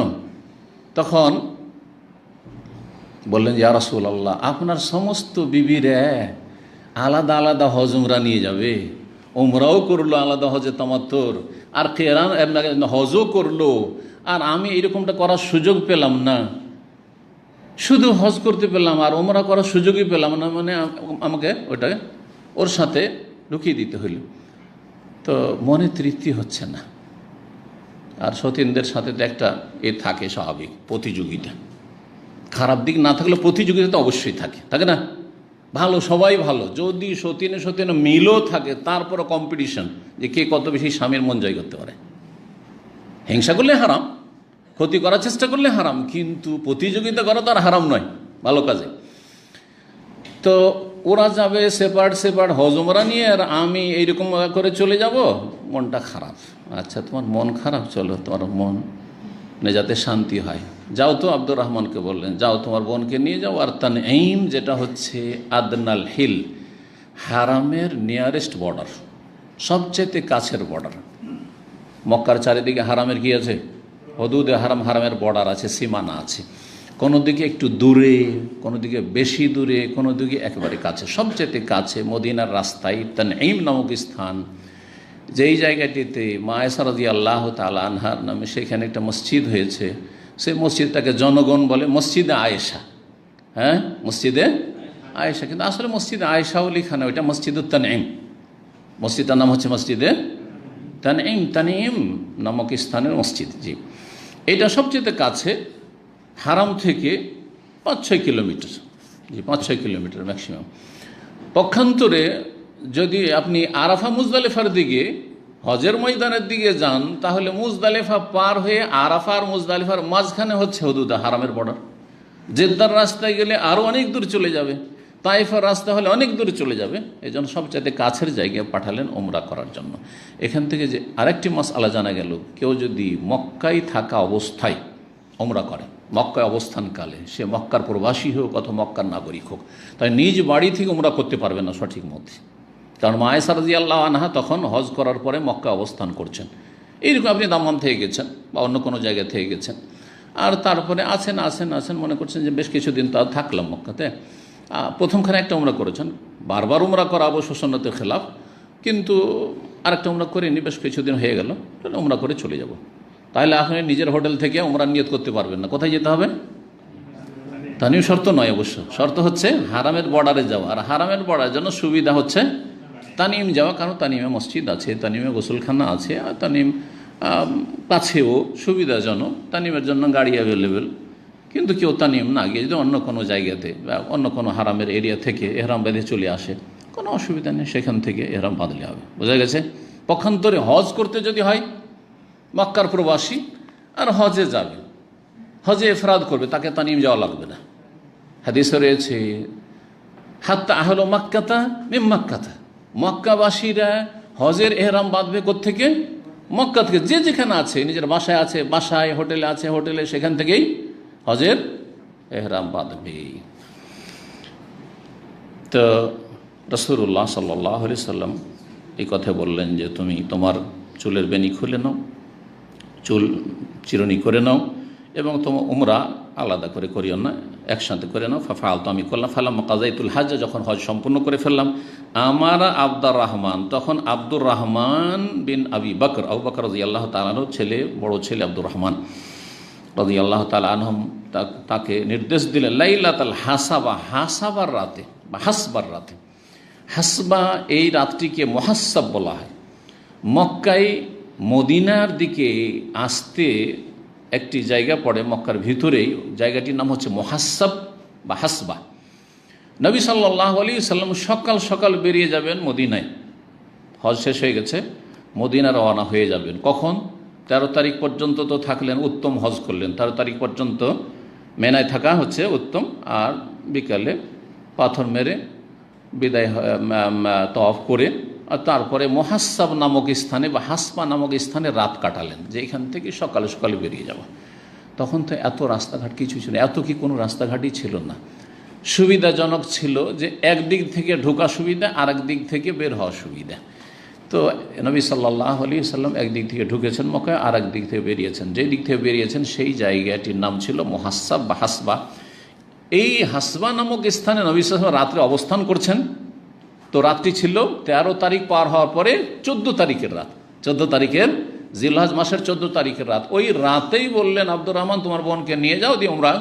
[SPEAKER 1] তখন বললেন, ইয়া রাসূলুল্লাহ, আপনার সমস্ত বিবিরা আলাদা আলাদা হজ উমরা নিয়ে যাবে, উমরাও করলো আলাদা হজে তামাত্তুর, আর কেরান হজও করলো, আর আমি এরকমটা করার সুযোগ পেলাম না, শুধু হজ করতে পেলাম আর ওমরা করার সুযোগই পেলাম না, মানে আমাকে ওটাকে ওর সাথে ঢুকিয়ে দিতে হইল। তো মনে তৃপ্তি হচ্ছে না। আর সতীনদের সাথে তো একটা থাকে স্বাভাবিক প্রতিযোগিতা, খারাপ দিক না থাকলে প্রতিযোগিতা তো অবশ্যই থাকে না? ভালো, সবাই ভালো, যদি সতীনে সতীনে মিলও থাকে তারপরে কম্পিটিশন যে কে কত বেশি স্বামীর মন জয় করতে পারে। হিংসা করলে হারাম, ক্ষতি করার চেষ্টা করলে হারাম, কিন্তু প্রতিযোগিতা করা তো আর হারাম নয় ভালো কাজে। তো ওরা যাবে সেপারেট হজ উমরা নিয়ে, আর আমি এইরকম করে চলে যাব, মনটা খারাপ। আচ্ছা, তোমার মন খারাপ, চলো তোমার মন যাতে শান্তি হয়, যাও তো আব্দুর রহমানকে বললেন, যাও তোমার বোনকে নিয়ে যাও। আর তানঈম যেটা হচ্ছে আদনাল হিল, হারামের নিয়ারেস্ট বর্ডার, সবচেয়ে কাছের বর্ডার। মক্কার চারিদিকে হারামের কি আছে? হদুদে হারাম, হারামের বর্ডার আছে, সীমানা আছে। কোনো দিকে একটু দূরে, কোনো দিকে বেশি দূরে, কোনো দিকে একেবারে কাছে। সবচেয়ে কাছে মদিনার রাস্তায় তানঈম নামক স্থান, যেই জায়গাটিতে মা আয়েশা রাদিয়াল্লাহু তাআলা আনহার নামে সেখানে একটা মসজিদ হয়েছে। সেই মসজিদটাকে জনগণ বলে মসজিদে আয়েশা। হ্যাঁ, মসজিদে আয়েশা, কিন্তু আসলে মসজিদে আয়েশাও লেখা না, ওইটা মসজিদুত তানঈম। মসজিদটার নাম হচ্ছে মসজিদে তানঈম নামক স্থানের মসজিদ। জি, এটা সবচেয়ে কাছে, হারাম থেকে 5-6 কিলোমিটার। জি, 5-6 কিলোমিটার ম্যাক্সিমাম। পক্ষান্তরে যদি আপনি আরাফা মুজদালিফার দিকে, হজের ময়দানের দিকে যান, তাহলে মুজদালিফা পার হয়ে আরাফা আর মুজদালিফার মাঝখানে হচ্ছে হুদুদ হারামের বর্ডার। জেদ্দার রাস্তায় গেলে আরও অনেক দূর চলে যাবে, তাইফার রাস্তা হলে অনেক দূরে চলে যাবে। এই জন্য সবচাইতে কাছের জায়গায় পাঠালেন ওমরা করার জন্য। এখান থেকে যে আরেকটি মাসআলা জানা গেল, কেউ যদি মক্কায় থাকা অবস্থায় ওমরা করে, মক্কায় অবস্থানকালে, সে মক্কার প্রবাসী হোক অথবা মক্কার নাগরিক হোক, তাই নিজ বাড়ি থেকে ওমরা করতে পারবে না সঠিক মতে। কারণ মা আয়েশা রাদিয়াল্লাহু আনহা তখন হজ করার পরে মক্কা অবস্থান করছেন। এইরকম আপনি দাম্মাম থেকে গেছেন বা অন্য কোনো জায়গা থেকে গেছেন, আর তারপরে আছেন মনে করছেন যে বেশ কিছুদিন তো থাকলাম মক্কাতে, প্রথমখানে একটা উমরা করেছেন, বারবার উমরা করা অবশ্য সুন্নতের খেলাফ, কিন্তু আরেকটা উমরা করিনি, বেশ কিছুদিন হয়ে গেল, তাহলে উমরা করে চলে যাব। তাহলে আপনি নিজের হোটেল থেকে উমরা নিয়ত করতে পারবেন না। কোথায় যেতে হবে? তানিম শর্ত নয় অবশ্য, শর্ত হচ্ছে হারামের বর্ডারে যাওয়া। আর হারামের বর্ডারের জন্য সুবিধা হচ্ছে তানিম যাওয়া, কারণ তানিমে মসজিদ আছে, তানিমে গোসলখানা আছে, আর তানিম কাছেও সুবিধাজনক, তানিমের জন্য গাড়ি অ্যাভেলেবেল। কিন্তু কেউ তানিম না গিয়ে যদি অন্য কোনো জায়গাতে বা অন্য কোনো হারামের এরিয়া থেকে এহরাম বেঁধে চলে আসে, কোনো অসুবিধা নেই, সেখান থেকে এহরাম বাঁধলে হবে। বোঝা গেছে? পক্ষান্তরে হজ করতে যদি হয়, মক্কার প্রবাসী আর হজে যাবে, হজে ইফরাদ করবে, তাকে তানিম যাওয়া লাগবে না। হাদিসে রয়েছে হাত্তা আহলু মাক্কাতা মিন মাক্কাতা, মক্কাবাসীরা হজের এহরাম বাঁধবে কোত্থেকে? মক্কা থেকে। যে যেখানে আছে, নিজের বাসায় আছে বাসায়, হোটেলে আছে হোটেলে, সেখান থেকেই হজের এহরাম বাঁধবে। তো রাসূলুল্লাহ সাল্লাল্লাহু আলাইহি সাল্লাম এই কথা বললেন যে তুমি তোমার চুলের বেনি খুলে নাও, চুল চিরুনি করে নাও, এবং তোমার উমরা আলাদা করে করিও না, একসাথে করে নাও। ফাফাল, তো আমি করলাম। ফালাম্মা কাযাইতুল হজ, যখন হজ সম্পূর্ণ করে ফেললাম, আমার আব্দুর রহমান, তখন আব্দুর রহমান বিন আবি বকর, আবু বকর রাদিয়াল্লাহু তাআলা আনহু ছেলে, বড় ছেলে আব্দুর রহমান রাদিয়াল্লাহু তাআলা আনহুম, তাকে নির্দেশ দিলেন লাইলাতুল হাসাবা, হাসাবার রাতে বা হাসবার রাতে। হাসবা এই রাতটিকে মুহাসসাব বলা হয়। মক্কায় মদিনার দিকে আসতে একটি জায়গা পড়ে মক্কার ভিতরেই, জায়গাটির নাম হচ্ছে মুহাসসাব বা হাসবা। নবী সাল্লাল্লাহু আলাইহি সাল্লাম সকাল সকাল বেরিয়ে যাবেন মদিনায়, হজ শেষ হয়ে গেছে, মদিনা রওনা হয়ে যাবেন। কখন? 13 তারিখ পর্যন্ত তো থাকলেন, উত্তম হজ করলেন। 13 তারিখ পর্যন্ত মেনায় থাকা হচ্ছে উত্তম, আর বিকালে পাথর মেরে বিদায় তওয়াফ করে, আর তারপরে মুহাসসাব নামক স্থানে বা হাসবা নামক স্থানে রাত কাটালেন, যে এখান থেকে সকালে সকালে বেরিয়ে যাব। তখন তো এত রাস্তাঘাট কিছু ছিল, এত কি কোনো রাস্তাঘাটই ছিল না। সুবিধাজনক ছিল যে একদিক থেকে ঢোকা সুবিধা, আর এক দিক থেকে বের হওয়া সুবিধা। তো নবী সাল্লাল্লাহু আলাইহি সাল্লাম একদিক থেকে ঢুকেছেন মক্কায়, আর এক দিক থেকে বেরিয়েছেন। যেই দিক থেকে বেরিয়েছেন সেই জায়গাটির নাম ছিল মুহাসসাব বা হাসবা। এই হাসবা নামক স্থানে নবী সাল্লাল্লাহু আলাইহি ওয়াসাল্লাম রাত্রে অবস্থান করছেন। তো রাতটি ছিল 13 তারিখ পার হওয়ার পরে 14 তারিখের রাত, 14 তারিখের জিলহজ মাসের 14 তারিখের রাত। ওই রাতেই বললেন আব্দুর রহমান, তোমার বোনকে নিয়ে যাও, দিয়ে উমরা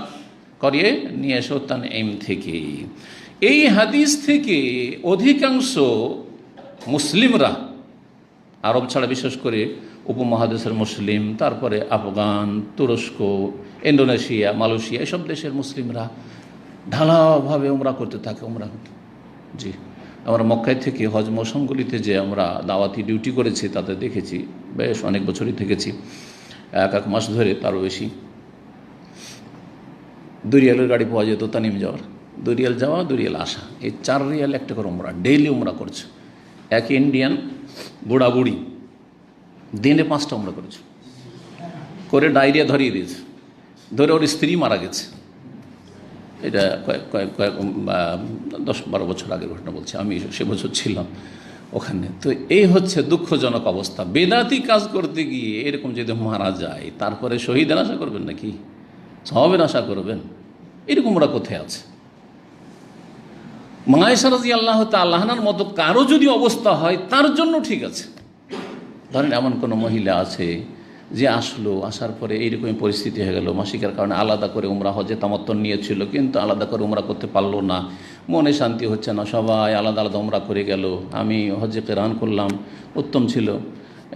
[SPEAKER 1] করিয়ে নিয়ে এসো তানঈম থেকে। এই হাদিস থেকে অধিকাংশ মুসলিমরা আরব ছাড়া বিশেষ করে উপমহাদেশের মুসলিম, তারপরে আফগান, তুরস্ক, ইন্দোনেশিয়া, মালয়েশিয়া এসব দেশের মুসলিমরা ঢালাওভাবে উমরা করতে থাকে। উমরা জি, আমরা মক্কায় থেকে হজ মৌসুমগুলিতে যে আমরা দাওয়াতি ডিউটি করেছি তাতে দেখেছি, বেশ অনেক বছরই থেকেছি, এক মাস ধরে, তারও বেশি। 2 রিয়ালের গাড়ি পাওয়া যেত তানিম যাওয়ার, 2 রিয়াল যাওয়া, 2 রিয়াল আসা, এই 4 রিয়াল একটা করে উমরা, ডেইলি উমরা করছে। এক ইন্ডিয়ান বুড়া বুড়ি দিনে 5টা উমরা করেছে, করে ডায়রিয়া ধরিয়ে দিয়েছে, ধরে ওর স্ত্রী মারা গেছে। এটা কয়েক 10-12 বছর আগের ঘটনা বলছি, আমি সে বছর ছিলাম ওখানে। তো এই হচ্ছে দুঃখজনক অবস্থা। বেদাতি কাজ করতে গিয়ে এরকম যদি মারা যায়, তারপরে শহীদের আশা করবেন নাকি, সওয়াবের আশা করবেন? এরকম ওরা কোথায় আছে? আয়েশা রাদিয়াল্লাহু তাআলা আনহার মতো কারো যদি অবস্থা হয় তার জন্য ঠিক আছে। ধরেন এমন কোনো মহিলা আছে যে আসার পরে এইরকমই পরিস্থিতি হয়ে গেল, মাসিকের কারণে আলাদা করে উমরা হজে তামাত্তুন নিয়েছিল, কিন্তু আলাদা করে উমরা করতে পারলো না, মনে শান্তি হচ্ছে না, সবাই আলাদা আলাদা উমরা করে গেল, আমি হজে কিরান করলাম, উত্তম ছিল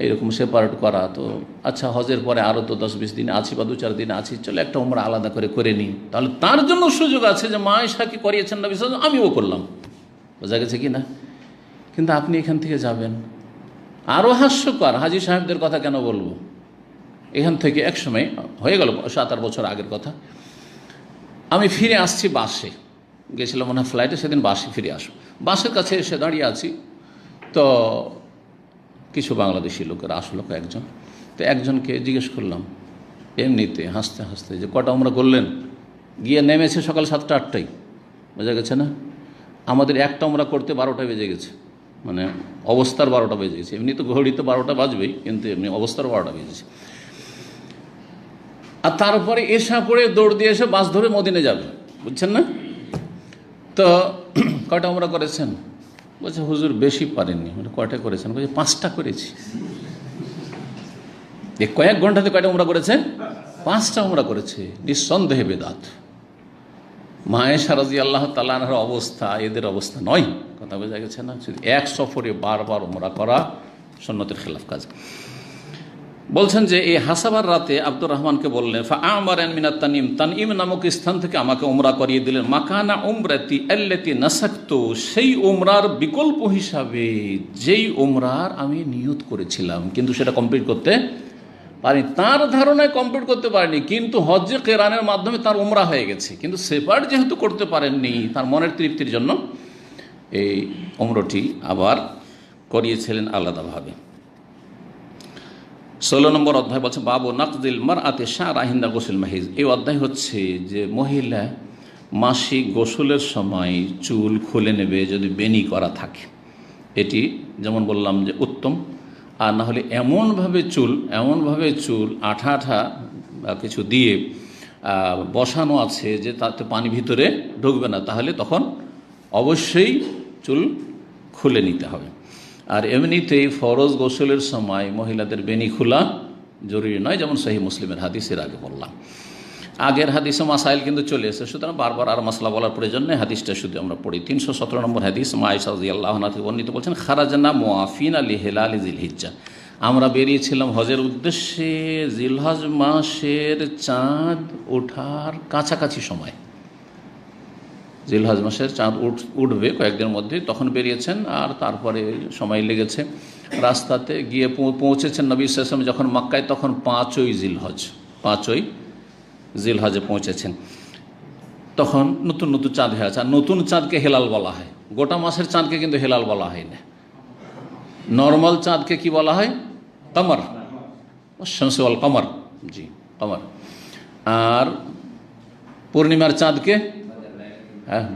[SPEAKER 1] এইরকম সেপারেট করা। তো আচ্ছা, হজের পরে আরও তো 10-20 দিন আছি বা 2-4 দিন আছি, চলো একটা উমরা আলাদা করে নিই। তাহলে তার জন্য সুযোগ আছে যে মা আয়েশাকে করিয়েছেন নবী সাল্লাল্লাহু আলাইহি ওয়াসাল্লাম, আমিও করলাম। বোঝা গেছে কি না? কিন্তু আপনি এখান থেকে যাবেন। আরও হাস্যকর, হাজী সাহেবদের কথা কেন বলবো, এখান থেকে এক সময় হয়ে গেল 7-8 বছর আগের কথা, আমি ফিরে আসছি বাসে, গেছিলাম মনে হয় ফ্লাইটে, সেদিন বাসে ফিরে আসবো, বাসের কাছে এসে দাঁড়িয়ে আছি, তো কিছু বাংলাদেশি লোকেরা আসলো কয়েকজন। তো একজনকে জিজ্ঞেস করলাম এমনিতে হাসতে হাসতে যে কটা উমরা করলেন? গিয়ে নেমেছে সকাল 7টা-8টায়, বোঝা গেছে না? আমাদের একটা উমরা করতে 12টা বেজে গেছে, মানে অবস্থার 12টা বেজে গেছে। এমনি তো ঘড়িতে 12টা বাজবেই, কিন্তু এমনি অবস্থার 12টা বেজেছে। আর তারপরে এসা পড়ে দৌড় দিয়ে এসে বাস ধরে মদিনে যাবে, বুঝছেন না? তো কয়টা উমরা করেছেন? বলছে হুজুর বেশি পারেননি। মানে কয়টা করেছেন? বলছে 5টা করেছি। এই কয়েক ঘন্টাতে কয়টা উমরা করেছে? 5টা উমরা করেছে। নিঃসন্দেহে বেদাত। মা আয়েশা রাদিয়াল্লাহু তাআলা আনহার অবস্থা এদের অবস্থা নয়, কথা বোঝা গেছে না? এক সফরে বারবার উমরা করা সুন্নতের খেলাফ কাজ। বলছেন যে এই হাসাবার রাতে আব্দুর রহমানকে বললেন, ফাআমারান মিনাত তানিম, তানঈম নামক স্থান থেকে আমাকে উমরা করিয়ে দিলেন। মাকানা উমরাতি আল্লাতি নাসাকতু, সেই উমরার বিকল্প হিসাবে যেই উমরার আমি নিয়ত করেছিলাম, কিন্তু সেটা কমপ্লিট করতে পারিনি। তার ধারণায় কমপ্লিট করতে পারেনি, কিন্তু হজ্জে কিরানের মাধ্যমে তার উমরা হয়ে গেছে, কিন্তু সেপারেট যেহেতু করতে পারেননি, তার মনের তৃপ্তির জন্য এই উমরাটি আবার করিয়েছিলেন আলাদাভাবে। 16 নম্বর অধ্যায় বলছে বাবু নাকদিল মারআতি শা'রা হিন্দা গোসল মাহিজ। এই অধ্যায় হচ্ছে যে মহিলা মাসিক গোসলের সময় চুল খুলে নেবে যদি বেনি করা থাকে। এটি যেমন বললাম যে উত্তম, আর না হলে এমনভাবে চুল আঠা কিছু দিয়ে বসানো আছে যে তাতে পানি ভিতরে ঢুকবে না, তাহলে তখন অবশ্যই চুল খুলে নিতে হবে। আর এমনিতেই ফরজ গোসলের সময় মহিলাদের বেনি খোলা জরুরি নয়, যেমন সহিহ মুসলিমের হাদিসের আগে বললাম। আগের হাদিসে মাসাইল কিন্তু চলে এসেছে, সুতরাং বারবার আর মাসলা বলার প্রয়োজন নেই, হাদিসটা শুধু আমরা পড়ি। 317 নম্বর হাদিস, মা আয়েশা রাদিয়াল্লাহু আনহা থেকে বর্ণিত, বলছেন খারাজনা মুআফিনা লিহিলালি জিলহিজ্জা, আমরা বেরিয়েছিলাম হজের উদ্দেশ্যে জিলহজ মাসের চাঁদ ওঠার কাছাকাছি সময়। জিলহজ মাসের চাঁদ উঠবে কয়েকদিনের মধ্যে, তখন বেরিয়েছেন। আর তারপরে সময় লেগেছে, রাস্তাতে গিয়ে পৌঁছেছেন নবী সাল্লাল্লাহু আলাইহি ওয়াসাল্লাম যখন মক্কায়, তখন 5ই জিলহজে পৌঁছেছেন। তখন নতুন নতুন চাঁদ হয়ে আছে। আর নতুন চাঁদকে হেলাল বলা হয়, গোটা মাসের চাঁদকে কিন্তু হেলাল বলা হয় না। নর্মাল চাঁদকে কি বলা হয়? কমর, শামস ওয়াল কমর, জি কমর। আর পূর্ণিমার চাঁদকে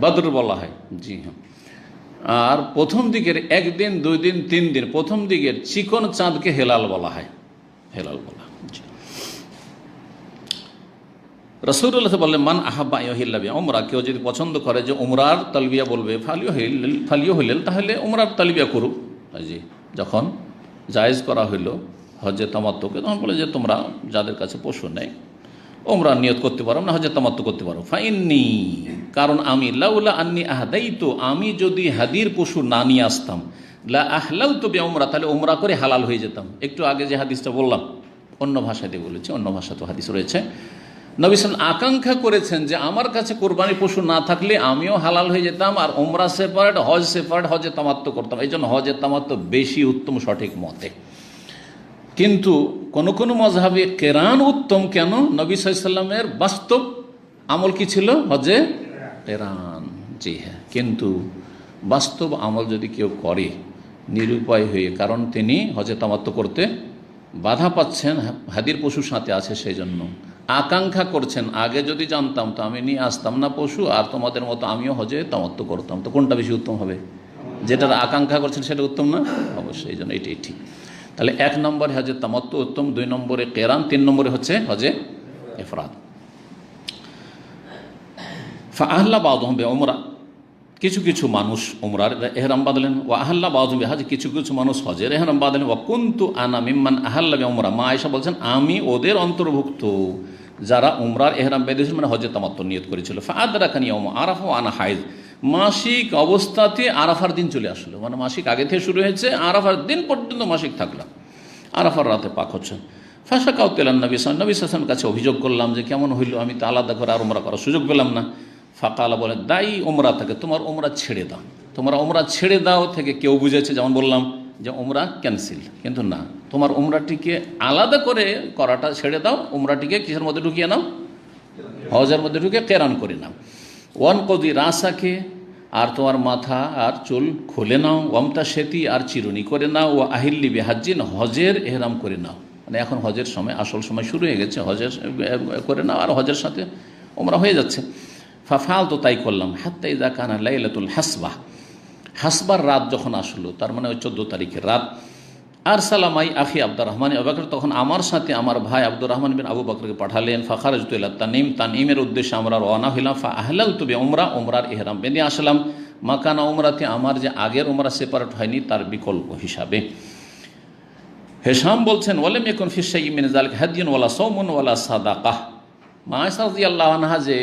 [SPEAKER 1] বদর বলা হয়, জি হ্যাঁ। আর প্রথম দিকের 1 দিন 2 দিন 3 দিন প্রথম দিকের চিকন চাঁদকে হেলাল বলা হয়, হেলাল বলা। রাসূলুল্লাহ বললেন মান আহাব্বা ইহিল্লা বি উমরা, কেউ যদি পছন্দ করে যে উমরার তালবিয়া বলবে, ফালিও হইলেন, তাহলে উমরার তালবিয়া করুক। জি, যখন জায়েজ করা হইল হজ্জে তামাত্তুকে, তখন বলে যে তোমরা যাদের কাছে পশু নেই উমরা নিয়ত করতে পারো না, হজ্জে তামাত্তু করতে পারো। ফাইন্নি, কারণ আমি লাউলা আন্নি আহাদাইতু, আমি যদি হাদির পশু না নিয়ে আসতাম, লা আহলালতু বিউমরা, তাহলে উমরা করে হালাল হয়ে যেতাম। একটু আগে যে হাদিসটা বললাম অন্য ভাষাতে বলেছি, অন্য ভাষা তো হাদিস রয়েছে। নবী সাল্লাল্লাহু আলাইহি ওয়াসাল্লাম আকাঙ্ক্ষা করেছেন যে আমার কাছে কোরবানি পশু না থাকলে আমিও হালাল হয়ে যেতাম, আর উমরা সেপারেট, হজ সেপারেট, হজে তামাত্তু করতাম। এই জন্য হজের তামাত্তু বেশি উত্তম সঠিক মতে। কিন্তু কোন কোন মযহাবে কেরান উত্তম। কেন? নবী সাল্লাল্লাহু আলাইহি ওয়াসাল্লামের বাস্তব আমল কি ছিল? হজে কেরান। জি হ্যাঁ, কিন্তু বাস্তব আমল যদি কেউ করে নিরুপায় হয়ে, কারণ তিনি হজে তামাত্তু করতে বাধা পাচ্ছেন, হাদির পশু সাথে আছে, সেই জন্য আকাঙ্ক্ষা করছেন আগে যদি জানতাম তো আমি নিয়ে আসতাম না পশু, আর তোমাদের মতো আমিও হজে তামাত্তু করতাম। তো কোনটা বেশি উত্তম হবে? যেটার আকাঙ্ক্ষা করছেন সেটা উত্তম না? অবশ্যই, এই জন্য এটাই ঠিক। তাহলে 1 নম্বরে হজে তামাত্তু উত্তম, 2 নম্বরে কেরান, 3 নম্বরে হচ্ছে হজে ইফরাদ। ফাআহল্লা বাযুহুম বিউমরা, কিছু কিছু মানুষ উমরার এহরাম বাঁধলেন। ও আহল্লা বাযুহুম বিহাজ, কিছু কিছু মানুষ হজের এহরাম বাঁধলেন। ওয়া কুনতু আনা মিম্মান আহল্লা বিউমরা, মা আয়েশা বলছেন আমি ওদের অন্তর্ভুক্ত যারা উমরার এহরাম বেঁধেছিল, মানে হজে তামাত্তু নিয়ত করেছিল। ফাআদরাকানি ইয়াউম আরাফা ওয়া আনা হাইজ, মাসিক অবস্থাতে আরাফার দিন চলে আসলো, মানে মাসিক আগে থেকে শুরু হয়েছে, আরাফার দিন পর্যন্ত মাসিক থাকলাম, আরাফার রাতে পাক হচ্ছে। ফাশাকাউ ইলান নবী সাল্লাল্লাহু আলাইহি ওয়াসাল্লামের কাছে অভিযোগ করলাম যে কেমন হইল, আমি তো আলাদা করে আর উমরা করার সুযোগ পেলাম না। ফাকালা, বলে দায়ী উমরা থেকে, তোমার উমরা ছেড়ে দাও, তোমরা উমরা ছেড়ে দাও থেকে কেউ বুঝেছে যেমন বললাম যে উমরা ক্যান্সেল, কিন্তু না, তোমার উমরাটিকে আলাদা করে করাটা ছেড়ে দাও, উমরাটিকে কিসের মধ্যে ঢুকিয়ে নাও? হজের মধ্যে ঢুকে কেরান করে নাও। ওয়ান কদি রাসাকে, আর তোমার মাথা আর চুল খুলে নাও। ওয়ামতা সেতি, আর চিরুনি করে নাও। ও আহিল্লি বিহাজ্জিন, হজের এহরাম করে নাও, মানে এখন হজের সময়, আসল সময় শুরু হয়ে গেছে, হজের করে নাও, আর হজের সাথে উমরা হয়ে যাচ্ছে। ফাফাল, তো তাই করলাম। হাত্তা ইযা কানা লাইলাতুল হাসবাহ, হাসবার রাত যখন আসলো, তার মানে ওই 14 তারিখের রাত। আর সালামাই আখি আব্দুর রহমান আবু বকর, তখন আমার সাথে আমার ভাই আব্দুর রহমান বিন আবু বকরকে পাঠালেন। ফাখারাজতু ইলা তানিম, তানিমের উদ্দেশ্যে আমরা রওনা হইলাম। ফা আহলালতু বিউমরা, উমরার ইহরাম বেঁধে আসলাম। মাকানা উমরাতে, আমার যে আগের উমরা সেপারেট হয়নি তার বিকল্প হিসাবে। হেশাম বলছেন ওয়ালাম ইয়াকুন ফি শাইইন মিন যালিকা হাদিয়ুন ওয়ালা সাওমুন ওয়ালা সাদাকাহ, মা আয়েশা রাদিয়াল্লাহু আনহা যে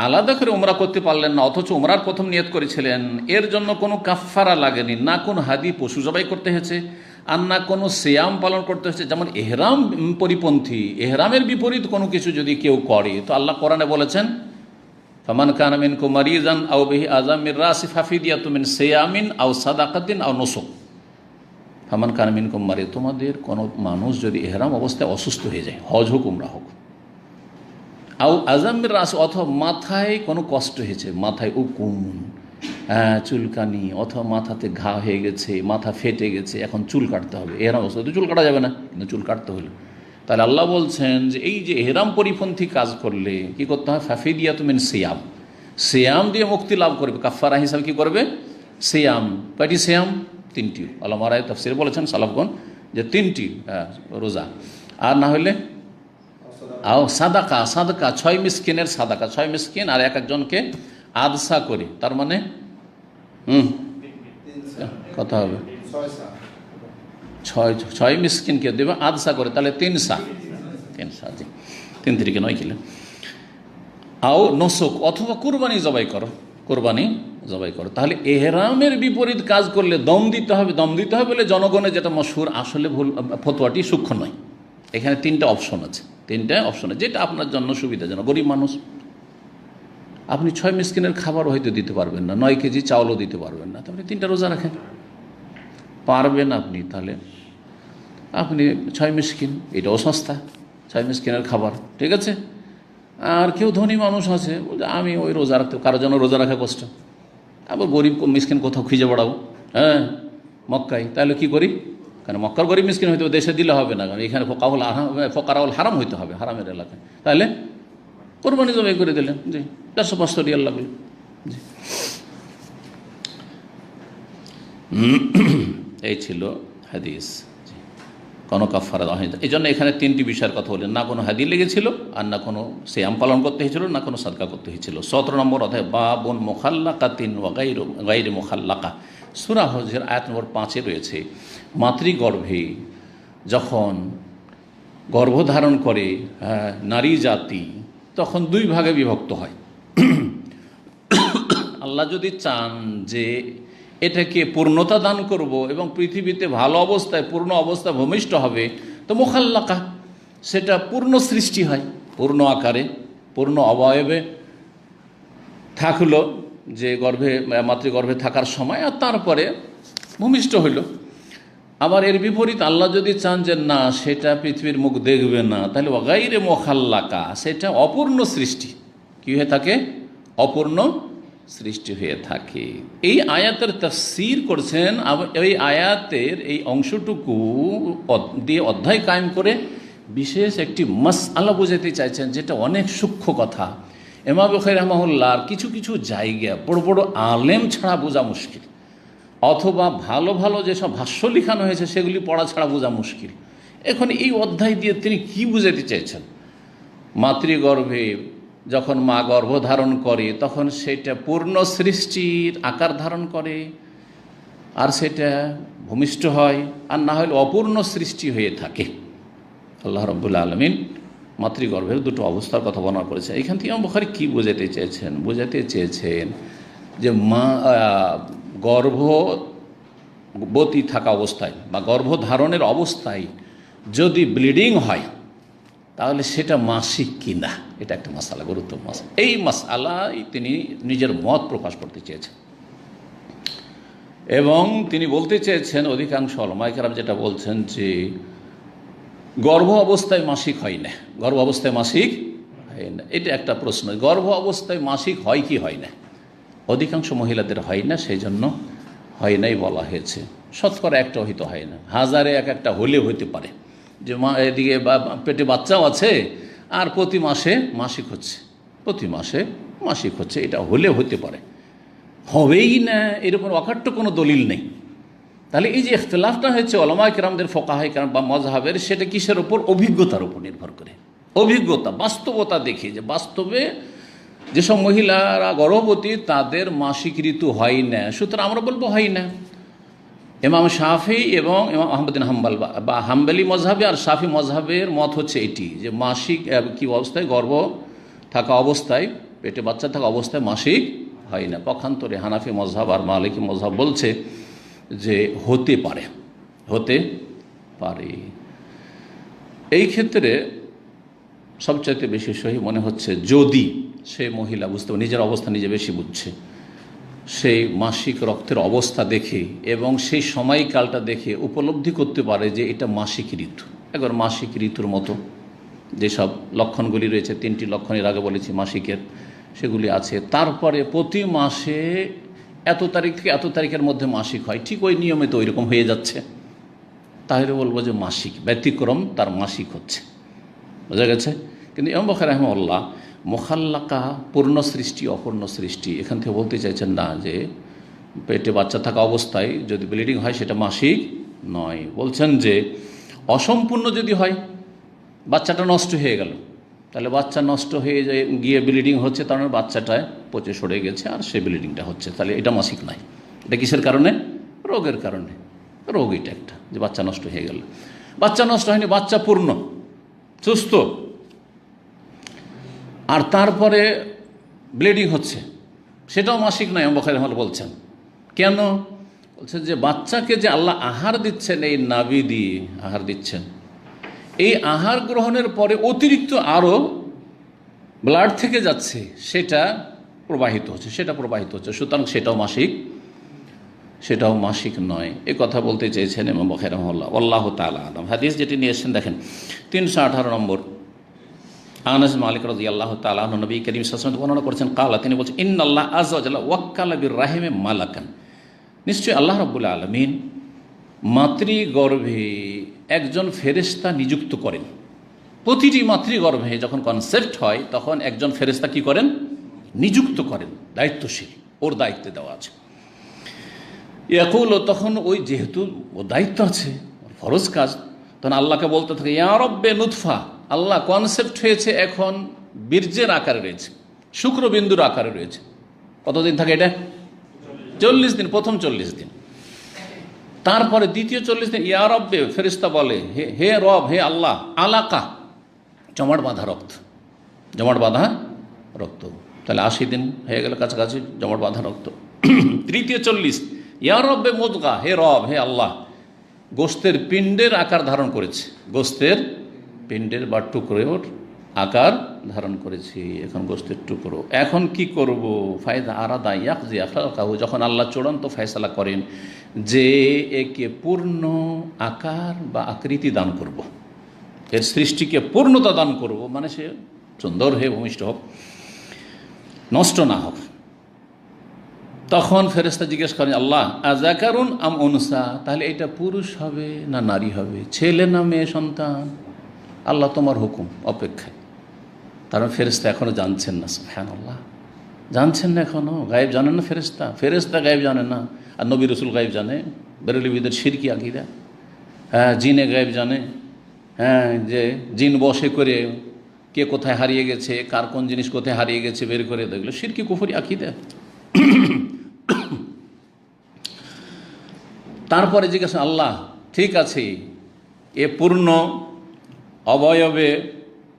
[SPEAKER 1] আলাদা করে উমরা করতে পারলেন না, অথচ উমরার প্রথম নিয়ত করেছিলেন, এর জন্য কোনো কাফফারা লাগেনি, না কোনো হাদি পশু জবাই করতে হয়েছে, আর না কোনো সিয়াম পালন করতে হয়েছে। যেমন এহরাম পরিপন্থী, এহরামের বিপরীত কোনো কিছু যদি কেউ করে, তো আল্লাহ কোরআনে বলেছেন ফামান কানা মিনকুম মারিজান আও বিহি আযাম মির রাসি ফাফিদিয়াতুম মিন সিয়ামিন আও সাদাকাতিন আও নুসুক। ফামান কানা মিনকুম মারিদ, তোমাদের কোনো মানুষ যদি এহরাম অবস্থায় অসুস্থ হয়ে যায়, হজ হোক উমরা হোক, আও আজামের রাস, অথবা মাথায় কোনো কষ্ট হয়েছে, মাথায় উকুন, চুলকানি, অথবা মাথাতে ঘা হয়ে গেছে, মাথা ফেটে গেছে, এখন চুল কাটতে হবে, এহরাম অবস্থা তো চুল কাটা যাবে না, কিন্তু চুল কাটতে হলো। তাহলে আল্লাহ বলছেন যে এই যে এহরাম পরিপন্থী কাজ করলে কি করতে হয়? ফাফিদিয়াতুম মিন সিয়াম, সিয়াম দিয়ে মুক্তি লাভ করবে, কাফারা হিসাবে কি করবে? সিয়াম। কয়টি সিয়াম? 3টি। আল্লামারায় তাফসীরে বলেছেন সালাফগণ যে 3টি রোজা, আর না হলে আও সাদাকা, সাদাকা 6 মিসকিনের সাদাকা, 6 মিসকিন আর এক একজনকে আদসা করে, তার মানে কথা হবে 6 মিসকিনকে দেবে আদসা করে, তাহলে 3 সা, জি 3 তারিখে 9 কিলো। আও নসুক, অথবা কুরবানি জবাই করো, কোরবানি জবাই করো। তাহলে এহরামের বিপরীত কাজ করলে দম দিতে হবে, দম দিতে হবে বলে জনগণের যেটা মশহুর, আসলে ভুল, ফতোয়াটি সূক্ষ্ম নয়। এখানে 3টা অপশন আছে, 3টা অপশন আছে, যেটা আপনার জন্য সুবিধাজনক। গরিব মানুষ, আপনি 6 মিসকিনের খাবারও হয়তো দিতে পারবেন না, 9 কেজি চাউলও দিতে পারবেন না, তাহলে 3টা রোজা রাখেন, পারবেন আপনি, তাহলে আপনি 6 মিসকিন, এটাও সস্তা, 6 মিসকিনের খাবার, ঠিক আছে। আর কেউ ধনী মানুষ আছে, আমি ওই রোজা রাখতে, কারোর জন্য রোজা রাখা কষ্ট, আবার গরিব মিসকিন কোথাও খুঁজে বেড়াবো, হ্যাঁ মক্কায়, তাহলে কি করি? কারণ মক্কার গরিব মিসকিন হয়তো দেশে দিলে হবে না, কারণ এখানে ফকারাউল হারাম হইতে হবে, হারামের এলাকায়, তাহলে কোরবানি জবাই করে দিলেন, জি 400-500 রিয়াল লাগলো, জি। এই ছিল হাদিস, কোনো কাফারা দেওয়া হয়নি। এই জন্য এখানে 3টি বিষয়ের কথা বললেন, না কোনো হাদি লেগেছিল, আর না কোনো সিয়াম পালন করতে হয়েছিল, না কোনো সাদকা করতে হয়েছিল। 17 নম্বর অধ্যায় বাবুন মুখাল্লাকাতিন ওয়া গায়রি মুখাল্লাকা, সূরা হজের আয়াত নম্বর 5-এ রয়েছে, মাতৃগর্ভে যখন গর্ভধারণ করে নারী জাতি, তখন 2 ভাগে বিভক্ত হয়। আল্লাহ যদি চান যে এটাকে পূর্ণতা দান করব এবং পৃথিবীতে ভালো অবস্থায় পূর্ণ অবস্থা ভূমিষ্ঠ হবে, তো মুখাল্লাকা, সেটা পূর্ণ সৃষ্টি হয়, পূর্ণ আকারে পূর্ণ অবয়বে থাকলো, যে গর্ভে মাতৃগর্ভে থাকার সময়, আর তারপরে ভূমিষ্ঠ হইল। আবার এর বিপরীত আল্লাহ যদি চান যে না, সেটা পৃথিবীর মুখ দেখবে না, তাহলে গায়রে মুখাল্লাকা, সেটা অপূর্ণ সৃষ্টি কী হয়ে থাকে? অপূর্ণ সৃষ্টি হয়ে থাকে। এই আয়াতের তাফসীর করছেন, এই আয়াতের এই অংশটুকু দিয়ে অধ্যায় কায়েম করে বিশেষ একটি মাসআলা বোঝাতে চাইছেন, যেটা অনেক সূক্ষ্ম কথা। ইমাম বুখারী রাহিমাহুল্লাহর কিছু কিছু জায়গা বড় বড় আলেম ছাড়া বোঝা মুশকিল, অথবা ভালো ভালো যেসব ভাষ্য লিখানো হয়েছে সেগুলি পড়া ছাড়া বোঝা মুশকিল। এখন এই অধ্যায় দিয়ে তিনি কি বুঝাতে চাইছেন? মাতৃগর্ভে যখন মা গর্ভধারণ করে তখন সেটা পূর্ণ সৃষ্টির আকার ধারণ করে, আর সেটা ভূমিষ্ঠ হয়, আর না হলে অপূর্ণ সৃষ্টি হয়ে থাকে। আল্লাহ রাব্বুল আলামিন মাতৃগর্ভের দুটো অবস্থার কথা বর্ণনা করেছেন। এখান থেকে ইমাম বুখারী কী বোঝাতে চেয়েছেন? বোঝাতে চেয়েছেন যে মা গর্ভবতী থাকা অবস্থায় বা গর্ভধারণের অবস্থায় যদি ব্লিডিং হয়, তাহলে সেটা মাসিক কিনা, এটা একটা মাসআলা, গুরুত্বপূর্ণ মাসআলা। এই মাসআলায় তিনি নিজের মত প্রকাশ করতে চেয়েছেন, এবং তিনি বলতে চেয়েছেন অধিকাংশ উলামায়ে কেরাম যেটা বলছেন যে গর্ভ অবস্থায় মাসিক হয় না, গর্ভ অবস্থায় মাসিক হয় না। এটা একটা প্রশ্ন, গর্ভ অবস্থায় মাসিক হয় কি হয় না? অধিকাংশ মহিলাদের হয় না, সেই জন্য হয় নাই বলা হয়েছে। শতকরা একটা হয়তো হয় না, হাজারে এক একটা হলে হতে পারে যে মা এদিকে পেটে বাচ্চাও আছে আর প্রতি মাসে মাসিক হচ্ছে, প্রতি মাসে মাসিক হচ্ছে, এটা হলে হতে পারে। হবেই না এরকম অকাট্য কোনো দলিল নেই। তাহলে এই যে ইখতিলাফটা হয়েছে উলামায়ে কেরামদের, ফুকাহায়ে কেরাম বা মাজহাবের, সেটা কিসের ওপর? অভিজ্ঞতার উপর নির্ভর করে। অভিজ্ঞতা, বাস্তবতা দেখি যে বাস্তবে যেসব মহিলারা গর্ভবতী তাদের মাসিক ঋতু হয় না, সুতরাং আমরা বলবো হয় না। ইমাম শাফি এবং ইমাম আহমদ বিন হাম্বল বা হাম্বলি মজহাবে আর শাফি মজহাবের মত হচ্ছে এটি, যে মাসিক কি অবস্থায়, গর্ভ থাকা অবস্থায়, পেটে বাচ্চা থাকা অবস্থায় মাসিক হয় না। পক্ষান্তরে হানাফি মজহাব আর মালিকি মজহাব বলছে যে হতে পারে, হতে পারে। এই ক্ষেত্রে সবচাইতে বেশি সহি মনে হচ্ছে যদি সে মহিলা বুঝতে পারে, নিজের অবস্থা নিজে বেশি বুঝছে, সেই মাসিক রক্তের অবস্থা দেখে এবং সেই সময়কালটা দেখে উপলব্ধি করতে পারে যে এটা মাসিক ঋতু, একবার মাসিক ঋতুর মতো যেসব লক্ষণগুলি রয়েছে, 3টি লক্ষণের আগে বলেছি মাসিকের, সেগুলি আছে। তারপরে প্রতি মাসে এত তারিখ থেকে এত তারিখের মধ্যে মাসিক হয়, ঠিক ওই নিয়মে তো ওইরকম হয়ে যাচ্ছে, তাহলে বলবো যে মাসিক, ব্যতিক্রম তার মাসিক হচ্ছে। বোঝা গেছে? কিন্তু ইমাম বুখারী রাহিমাহুল্লাহ মুখাল্লাকা, পূর্ণ সৃষ্টি অপূর্ণ সৃষ্টি, এখান থেকে বলতে চাইছেন না যে পেটে বাচ্চা থাকা অবস্থায় যদি ব্লিডিং হয় সেটা মাসিক নয়। বলছেন যে অসম্পূর্ণ যদি হয়, বাচ্চাটা নষ্ট হয়ে গেল, তাহলে বাচ্চা নষ্ট হয়ে যায় গিয়ে ব্লিডিং হচ্ছে, তার মানে বাচ্চাটায় পচে সরে গেছে আর সে ব্লিডিংটা হচ্ছে, তাহলে এটা মাসিক নয়। এটা কিসের কারণে? রোগের কারণে। রোগ এটা একটা, যে বাচ্চা নষ্ট হয়ে গেল। বাচ্চা নষ্ট হয়নি, বাচ্চা পূর্ণ সুস্থ, আর তারপরে ব্লিডিং হচ্ছে, সেটাও মাসিক নয়। ইমাম বুখারী রাহিমাহুল্লাহ বলছেন কেন? বলছেন যে বাচ্চাকে যে আল্লাহ আহার দিচ্ছেন, এই নাভি দিয়ে আহার দিচ্ছেন, এই আহার গ্রহণের পরে অতিরিক্ত আরও ব্লাড থেকে যাচ্ছে, সেটা প্রবাহিত হচ্ছে, সুতরাং সেটাও মাসিক নয়। এ কথা বলতে চেয়েছেন ইমাম বুখারী রাহিমাহুল্লাহ। আল্লাহু তাআলা আলাম। হাদিস যেটি নিয়ে এসেছেন দেখেন 318 নম্বর, আনাস মালিক রাদিয়াল্লাহু তাআলা আনহু নবী করিম সাল্লাল্লাহু আলাইহি ওয়াসাল্লাম বর্ণনা করেছেন, কালা, তিনি বলছেন, ইন্নাল্লাহ আযজা ওয়া জাল্লা ওয়াক্কালা বির রাহিমে মালাকান, নিশ্চয়ই আল্লাহ রাব্বুল আলামিন মাতৃগর্ভে একজন ফেরেশতা নিযুক্ত করেন। প্রতিটি মাতৃগর্ভে যখন কনসেপ্ট হয় তখন একজন ফেরেশতা কি করেন? নিযুক্ত করেন, দায়িত্বশীল, ওর দায়িত্বে দেওয়া আছে। ইয়াকুল, তখন ওই যেহেতু ওর দায়িত্ব আছে, ফরজ কাজ, তখন আল্লাহকে বলতে থাকে, ইয়া রব্বে নুতফা, আল্লাহ কনসেপ্ট হয়েছে এখন বীর্যের আকারে রয়েছে, শুক্রবিন্দুর আকারে রয়েছে। কতদিন থাকে এটা? 40 দিন, প্রথম 40 দিন। তারপরে দ্বিতীয় 40 দিন ইয়া রব্বে, ফেরেশতা বলে, হে রব, হে আল্লাহ, আলাকা, জমাট বাঁধা রক্ত, তাহলে 80 দিন হয়ে গেল কাছাকাছি জমাট বাঁধা রক্ত। তৃতীয় 40 ইয়া রব্বে মুদগা, হে রব, হে আল্লাহ, গোস্তের পিণ্ডের আকার ধারণ করেছে, গোস্তের পিণ্ডের বা টুকরোর আকার ধারণ করেছি, এখন গোস্তের টুকরো, এখন কি করব? ফায়দা আরাদা ইয়াকজি আখলাকাহু, যখন আল্লাহ চূড়ান্ত ফয়সালা করেন যে একে পূর্ণ আকার বা আকৃতি দান করব, এর সৃষ্টিকে পূর্ণতা দান করব, মানে সে সুন্দর হয়ে ভূমিষ্ঠ হোক, নষ্ট না হোক, তখন ফেরেশতা জিজ্ঞেস করেন, আল্লাহ আযাকারুন আম উনসা, তাহলে এটা পুরুষ হবে না নারী হবে, ছেলে না মেয়ে সন্তান? আল্লাহ তোমার হুকুম, অপেক্ষায়। তার ফেরেশতা এখনও জানছেন না, সুবহানাল্লাহ, জানছেন না এখনও, গায়েব জানেন না ফেরেশতা, ফেরেশতা গায়েব জানে না, আর নবী রসুল গায়েব জানে, বেরেলবিদের শিরকি আকীদা। হ্যাঁ, জিনে গায়েব জানে, হ্যাঁ, যে জিন বসে করে কে কোথায় হারিয়ে গেছে, কার কোন জিনিস কোথায় হারিয়ে গেছে বের করে দেখলো, শিরকি কুফরি আকীদা। তারপরে জিজ্ঞাসা, আল্লাহ ঠিক আছে, এ পূর্ণ অবয়বে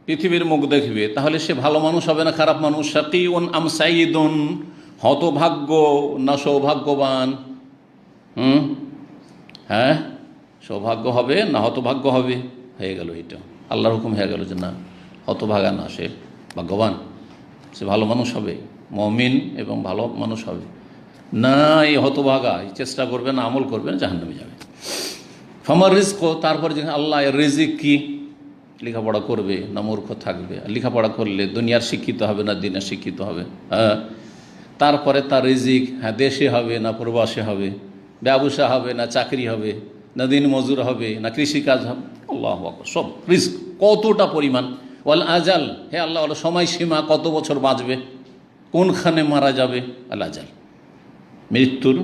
[SPEAKER 1] পৃথিবীর মুখ দেখবে, তাহলে সে ভালো মানুষ হবে না খারাপ মানুষ? শাকিউন আম সাইদুন, হতভাগ্য না সৌভাগ্যবান? হ্যাঁ, সৌভাগ্য হবে না হতভাগ্য হবে? হয়ে গেল, এটা আল্লাহর হুকুম হয়ে গেল যে না, হতভাগা না, সে ভাগ্যবান, সে ভালো মানুষ হবে, মুমিন এবং ভালো মানুষ হবে। না, এই হতভাগা চেষ্টা করবে না, আমল করবে না, জাহান্নামে যাবে। ফামার রিজক, তারপরে যে আল্লাহ এর রিজিক কি? লেখাপড়া করবে না মূর্খ থাকবে? লেখাপড়া করলে দুনিয়ার শিক্ষিত হবে না দিনের শিক্ষিত হবে? হ্যাঁ। তারপরে তার রিজিক, হ্যাঁ, দেশে হবে না প্রবাসে হবে, ব্যবসা হবে না চাকরি হবে, না দিন মজুর হবে না কৃষিকাজ হবে? আল্লাহু আকবার, সব রিস্ক কতটা পরিমাণ। ওয়াল আজাল, হে আল্লাহ, ওয়াল সময়সীমা, কত বছর বাঁচবে, কোনখানে মারা যাবে, আল আজাল, মৃত্যুর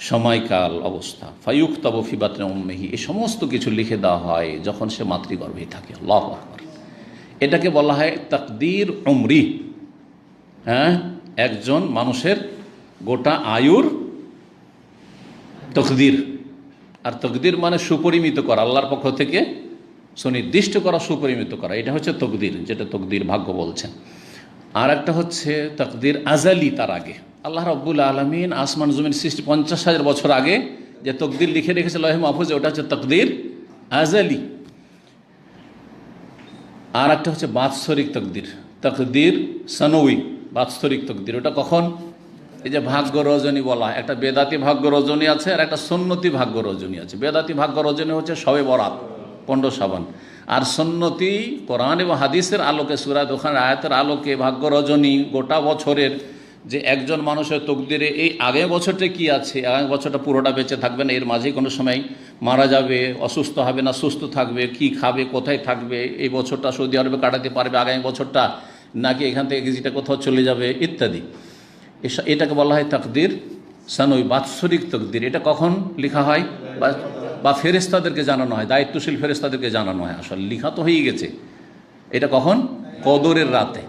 [SPEAKER 1] সময়কাল, অবস্থা। ফায়ুক্তাবু ফি বাতনি উম্মিহি, এই সমস্ত কিছু লিখে দেওয়া হয় যখন সে মাতৃগর্ভেই থাকে। আল্লাহু আকবার। এটাকে বলা হয় তাকদীর উমরি। হ্যাঁ, একজন মানুষের গোটা আয়ুর তকদির। আর তকদির মানে সুপরিমিত করা, আল্লাহর পক্ষ থেকে সুনির্দিষ্ট করা, সুপরিমিত করা, এটা হচ্ছে তকদির, যেটা তকদির ভাগ্য বলছেন। আর একটা হচ্ছে তকদির আজালি, তার আগে আল্লাহ রাব্বুল আলামিন আসমান জমিন সৃষ্টি 50,000 বছর আগে যে তকদির লিখে রেখেছে লৌহে মাহফুজে, ওটা হচ্ছে তকদির আজালি। আর একটা হচ্ছে বাৎসরিক তকদির, তকদির সানবী, বাৎসরিক তকদির। ওটা কখন? এই যে ভাগ্য রজনী বলা, একটা বেদাতি ভাগ্য রজনী আছে আর একটা সুন্নতি ভাগ্য রজনী আছে। বেদাতি ভাগ্য রজনী হচ্ছে শবে বরাত, 15 শাবান, আর সুন্নতি কোরআন এবং হাদিসের আলোকে, সূরা দুখানের আয়াতের আলোকে ভাগ্য রজনী গোটা বছরের যে একজন মানুষের তকদিরে এই আগামী বছরটা কি আছে, আগামী বছরটা পুরোটা বেঁচে থাকবে না, এর মাঝে কোনো সময় মারা যাবে, অসুস্থ হবে না সুস্থ থাকবে, কি খাবে, কোথায় থাকবে, এই বছরটা সৌদি আরবে কাটাতে পারবে, আগামী বছরটা নাকি এখান থেকে কিছুটা কোথাও চলে যাবে ইত্যাদি। এটাকে বলা হয় তাকদির সানবী, বাৎসরিক তকদির। এটা কখন লেখা হয়? বা ফেরেশতাদেরকে জানানো হয়, দায়িত্বশীল ফেরেশতাদেরকে জানানো হয়। আসলে লেখা তো হয়েই গেছে। এটা কখন? কদরের রাতে।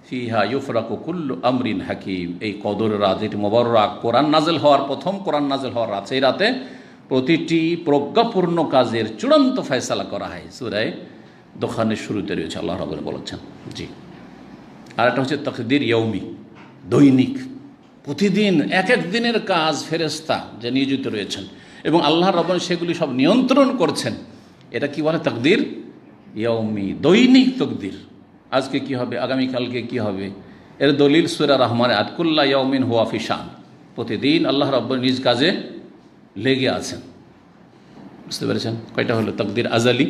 [SPEAKER 1] ফিহা ইউফরাকু কুল্লু আমরিন হাকিম, এই কদরের রাত, এটি মোবারক, কোরআন নাজেল হওয়ার প্রথম কোরআন নাজেল হওয়ার রাত। এই রাতে প্রতিটি প্রজ্ঞাপূর্ণ কাজের চূড়ান্ত ফয়সালা করা হয়। সূরা দুখানের শুরুতে রয়েছে, আল্লাহ রাব্বুল বলেছেন। জি। আর একটা হচ্ছে তাকদীর ইয়াউমি, দৈনিক, প্রতিদিন এক এক দিনের কাজ ফেরেশতা যে নিয়োজিত রয়েছেন এবং আল্লাহ রাব্বুল সেগুলি সব নিয়ন্ত্রণ করছেন। এটা কি বলে? তাকদীর ইয়াউমি, দৈনিক তকদির। আজকে কি হবে, আগামীকালকে কি হবে, এর দলিল সূরা রহমান আয়াত, কুল্লা ইয়াউমিন হুয়া ফি শান, প্রতিদিন আল্লাহ রাব্বুল নিজ কাজে লেগে আছেন। বুঝতে পেরেছেন? কয়টা হলো? তাকদীর আজালি,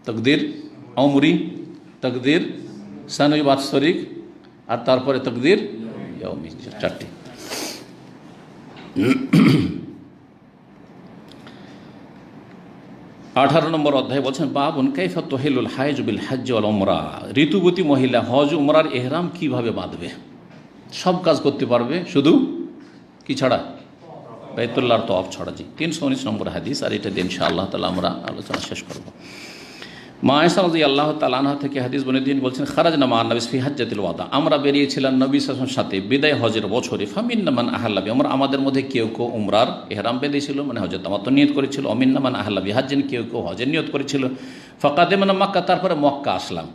[SPEAKER 1] তাকদীর উমরি, তাকদীর সানবী বাৎসরিক, আর তারপরে তাকদীর ইয়াউমি, 4টি। 18 নম্বর অধ্যায় বলছেন, বাবুন কাইফা তুহিলুল হাইজ বিল হজ্জ ওয়াল উমরা, ঋতুবতী মহিলা হজ উমরার ইহরাম কিভাবে বাঁধবে? সব কাজ করতে পারবে, শুধু কি ছাড়া? বাইতুল্লাহর তওয়াফ ছাড়া। জি। 319 নম্বর হাদিস, আর এটা দিয়ে ইনশাআল্লাহ তাআলা আমরা আলোচনা শেষ করব। মা আয়েশা রাদিয়াল্লাহু তাআলা আনহা থেকে হাদিস বর্ণিত, তিনি বলছেন, খারাজনা মা নবী ফি হজ্জাতিল ওয়াদা, আমরা বেরিয়েছিলাম নবী সাল্লাল্লাহু আলাইহি ওয়াসাল্লামের সাথে বিদায় হজের বছরে। ফামিন্না মান আহাল্লা বি, আমাদের মধ্যে কেউ কেউ উমরার ইহরাম বেঁধেছিল, মানে হজের তামাত্তুন নিয়ত করেছিল। অমিন্না মান আহাল্লা বি হাজ্জিন, কেউ কেউ হজের নিয়ত করেছিল। ফাকাদিমানা মক্কা, তারপরে মক্কা আসলাম।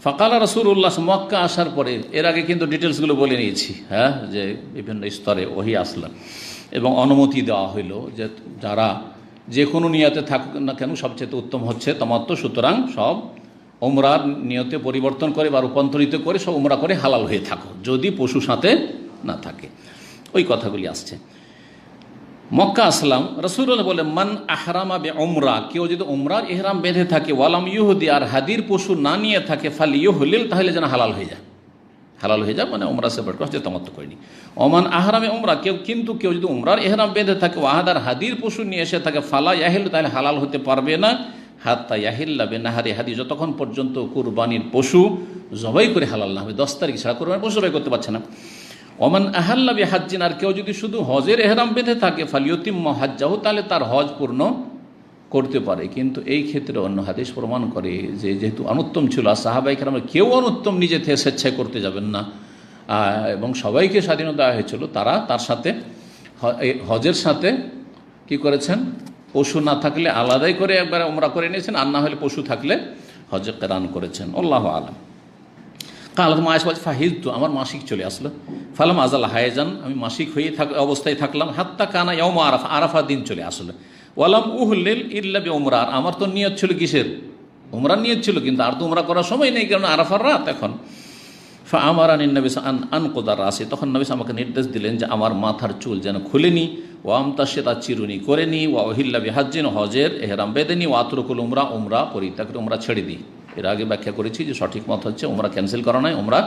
[SPEAKER 1] ফাকালা রাসূলুল্লাহ, মক্কা আসার পরে, এর আগে কিন্তু ডিটেলসগুলো বলে নিয়েছি, হ্যাঁ, যে বিভিন্ন স্তরে ওহী আসলাম। এবং অনুমতি দেওয়া হইল যে যারা যে কোনো নিয়তে থাকুক না কেন সবচেয়ে উত্তম হচ্ছে তামাত্তু, সুতরাং সব উমরার নিয়তে পরিবর্তন করে বা রূপান্তরিত করে সব উমরা করে হালাল হয়ে থাকো, যদি পশু সাথে না থাকে। ওই কথাগুলি আসছে। মক্কা আসলাম, রাসূলুল্লাহ বলে মান আহরামা বে উমরা, কেউ যদি উমরার ইহরাম বেঁধে থাকে, ওয়ালাম ইহুদি, আর হাদির পশু না নিয়ে থাকে, ফাল ইউহলিল, তাহলে যেন হালাল হয়ে যায়। হালাল হয়ে যায় মানে উমরা সেপারেট করছে, তামাত্তু করেনি। ওমান আহরামে উমরা, কেউ যদি উমরার ইহরাম বেঁধে থাকে, ওয়াহাদার হাদির পশু নিয়ে এসে থাকে, ফালা ইয়াহিল, তাহলে হালাল হতে পারবে না, হাত্তা ইয়াহিল্লা বেনাহারি হাদি, যতক্ষণ পর্যন্ত কুরবানির পশু জবাই করে হালাল না হবে। 10 তারিখ ছাড়া কুরবানির পশু জবাই করতে পারছে না। ওমান আহাল্লা বি হাজ্জিন, আর কেউ যদি শুধু হজের এহরাম বেঁধে থাকে, ফালিয়তিম্মা হাজ্জাহু, তাহলে তার হজ পূর্ণ করতে পারে। কিন্তু এই ক্ষেত্রে অন্য হাদিস প্রমাণ করে যে যেহেতু অনুত্তম ছিল, আর সাহাবায়ে কেরামের কেউ অনুত্তম নিজে থেকে স্বেচ্ছায় করতে যাবেন না, এবং সবাইকে স্বাধীনতা দেওয়া হয়েছিল, তারা তার সাথে হজের সাথে কি করেছেন, পশু না থাকলে আলাদাই করে একবার উমরা করে নিয়েছেন, আর না হলে পশু থাকলে হজে কেরান করেছেন। আল্লাহু আলাম। কাল মায়েশা বলছে ফাহিজতু, আমার মাসিক চলে আসলো, ফালাম আজাল হায়জান, আমি মাসিক হয়ে অবস্থায় থাকলাম, হাত্তা কানা ইয়াউমা আরাফা, আরাফা দিন চলে আসলো, ওয়ালাম উহলিল ইল্লা বি উমরা, আর আমার তো নিয়ত ছিল কিসের, উমরার নিয়ত ছিল, কিন্তু আর তো উমরা করার সময় নেই, কারণ আরাফার রাত এখন। ফা আমারানি নবী আনকোদার রাসি, তখন নবী আমাকে নির্দেশ দিলেন যে আমার মাথার চুল যেন খুলেনি, ও আমতাসে তার চিরুনি করে নি, ও ওহিল্লা বিহাজ্জিন, হজের এহরাম বেঁধেনি, ও আতরকুল উমরা, উমরা পরিত্যাগ করে উমরা ছেড়ে দিই। এর আগে ব্যাখ্যা করেছি যে সঠিক মত হচ্ছে উমরা ক্যান্সেল করা নয়, উমরা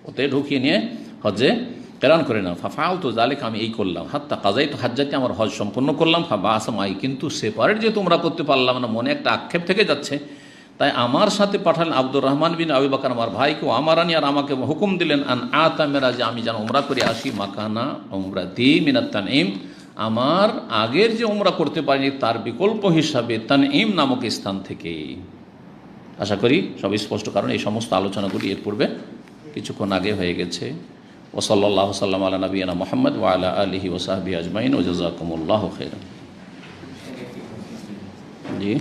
[SPEAKER 1] ওতে ঢুকিয়ে নিয়ে হজে কেরান করে না। ফাফাল তো জালেক, আমি এই করলাম, হাত্তা কাজাই তো হাজ্জাতে, আমার হজ সম্পূর্ণ করলাম। ফা আসম আই, কিন্তু সেপারেট যেহেতু উমরা করতে পারলাম না, মনে একটা আক্ষেপ থেকে যাচ্ছে, তাই আমার সাথে পাঠালেন আব্দুর রহমান বিন আবু বকর, আমার ভাইকে, আমারানি, আর আমাকে হুকুম দিলেন, আন আতামেরা, যে আমি যেন উমরা করে আসি, মাকানা উমরাতি মিনাত তানঈম, আমার আগের যে উমরা করতে পারিনি তার বিকল্প হিসাবে তানঈম নামক স্থান থেকে। আশা করি সব স্পষ্ট, কারণ এই সমস্ত আলোচনাগুলি এর পূর্বে কিছুক্ষণ আগে হয়ে গেছে। ওয়া সাল্লাল্লাহু সাল্লাম আলা নবিয়িনা মুহাম্মদ ওয়া আলা আলিহি ওয়া সাহবিহি আজমাইন, ওয়া জাযাকুমুল্লাহু খাইরান। জি,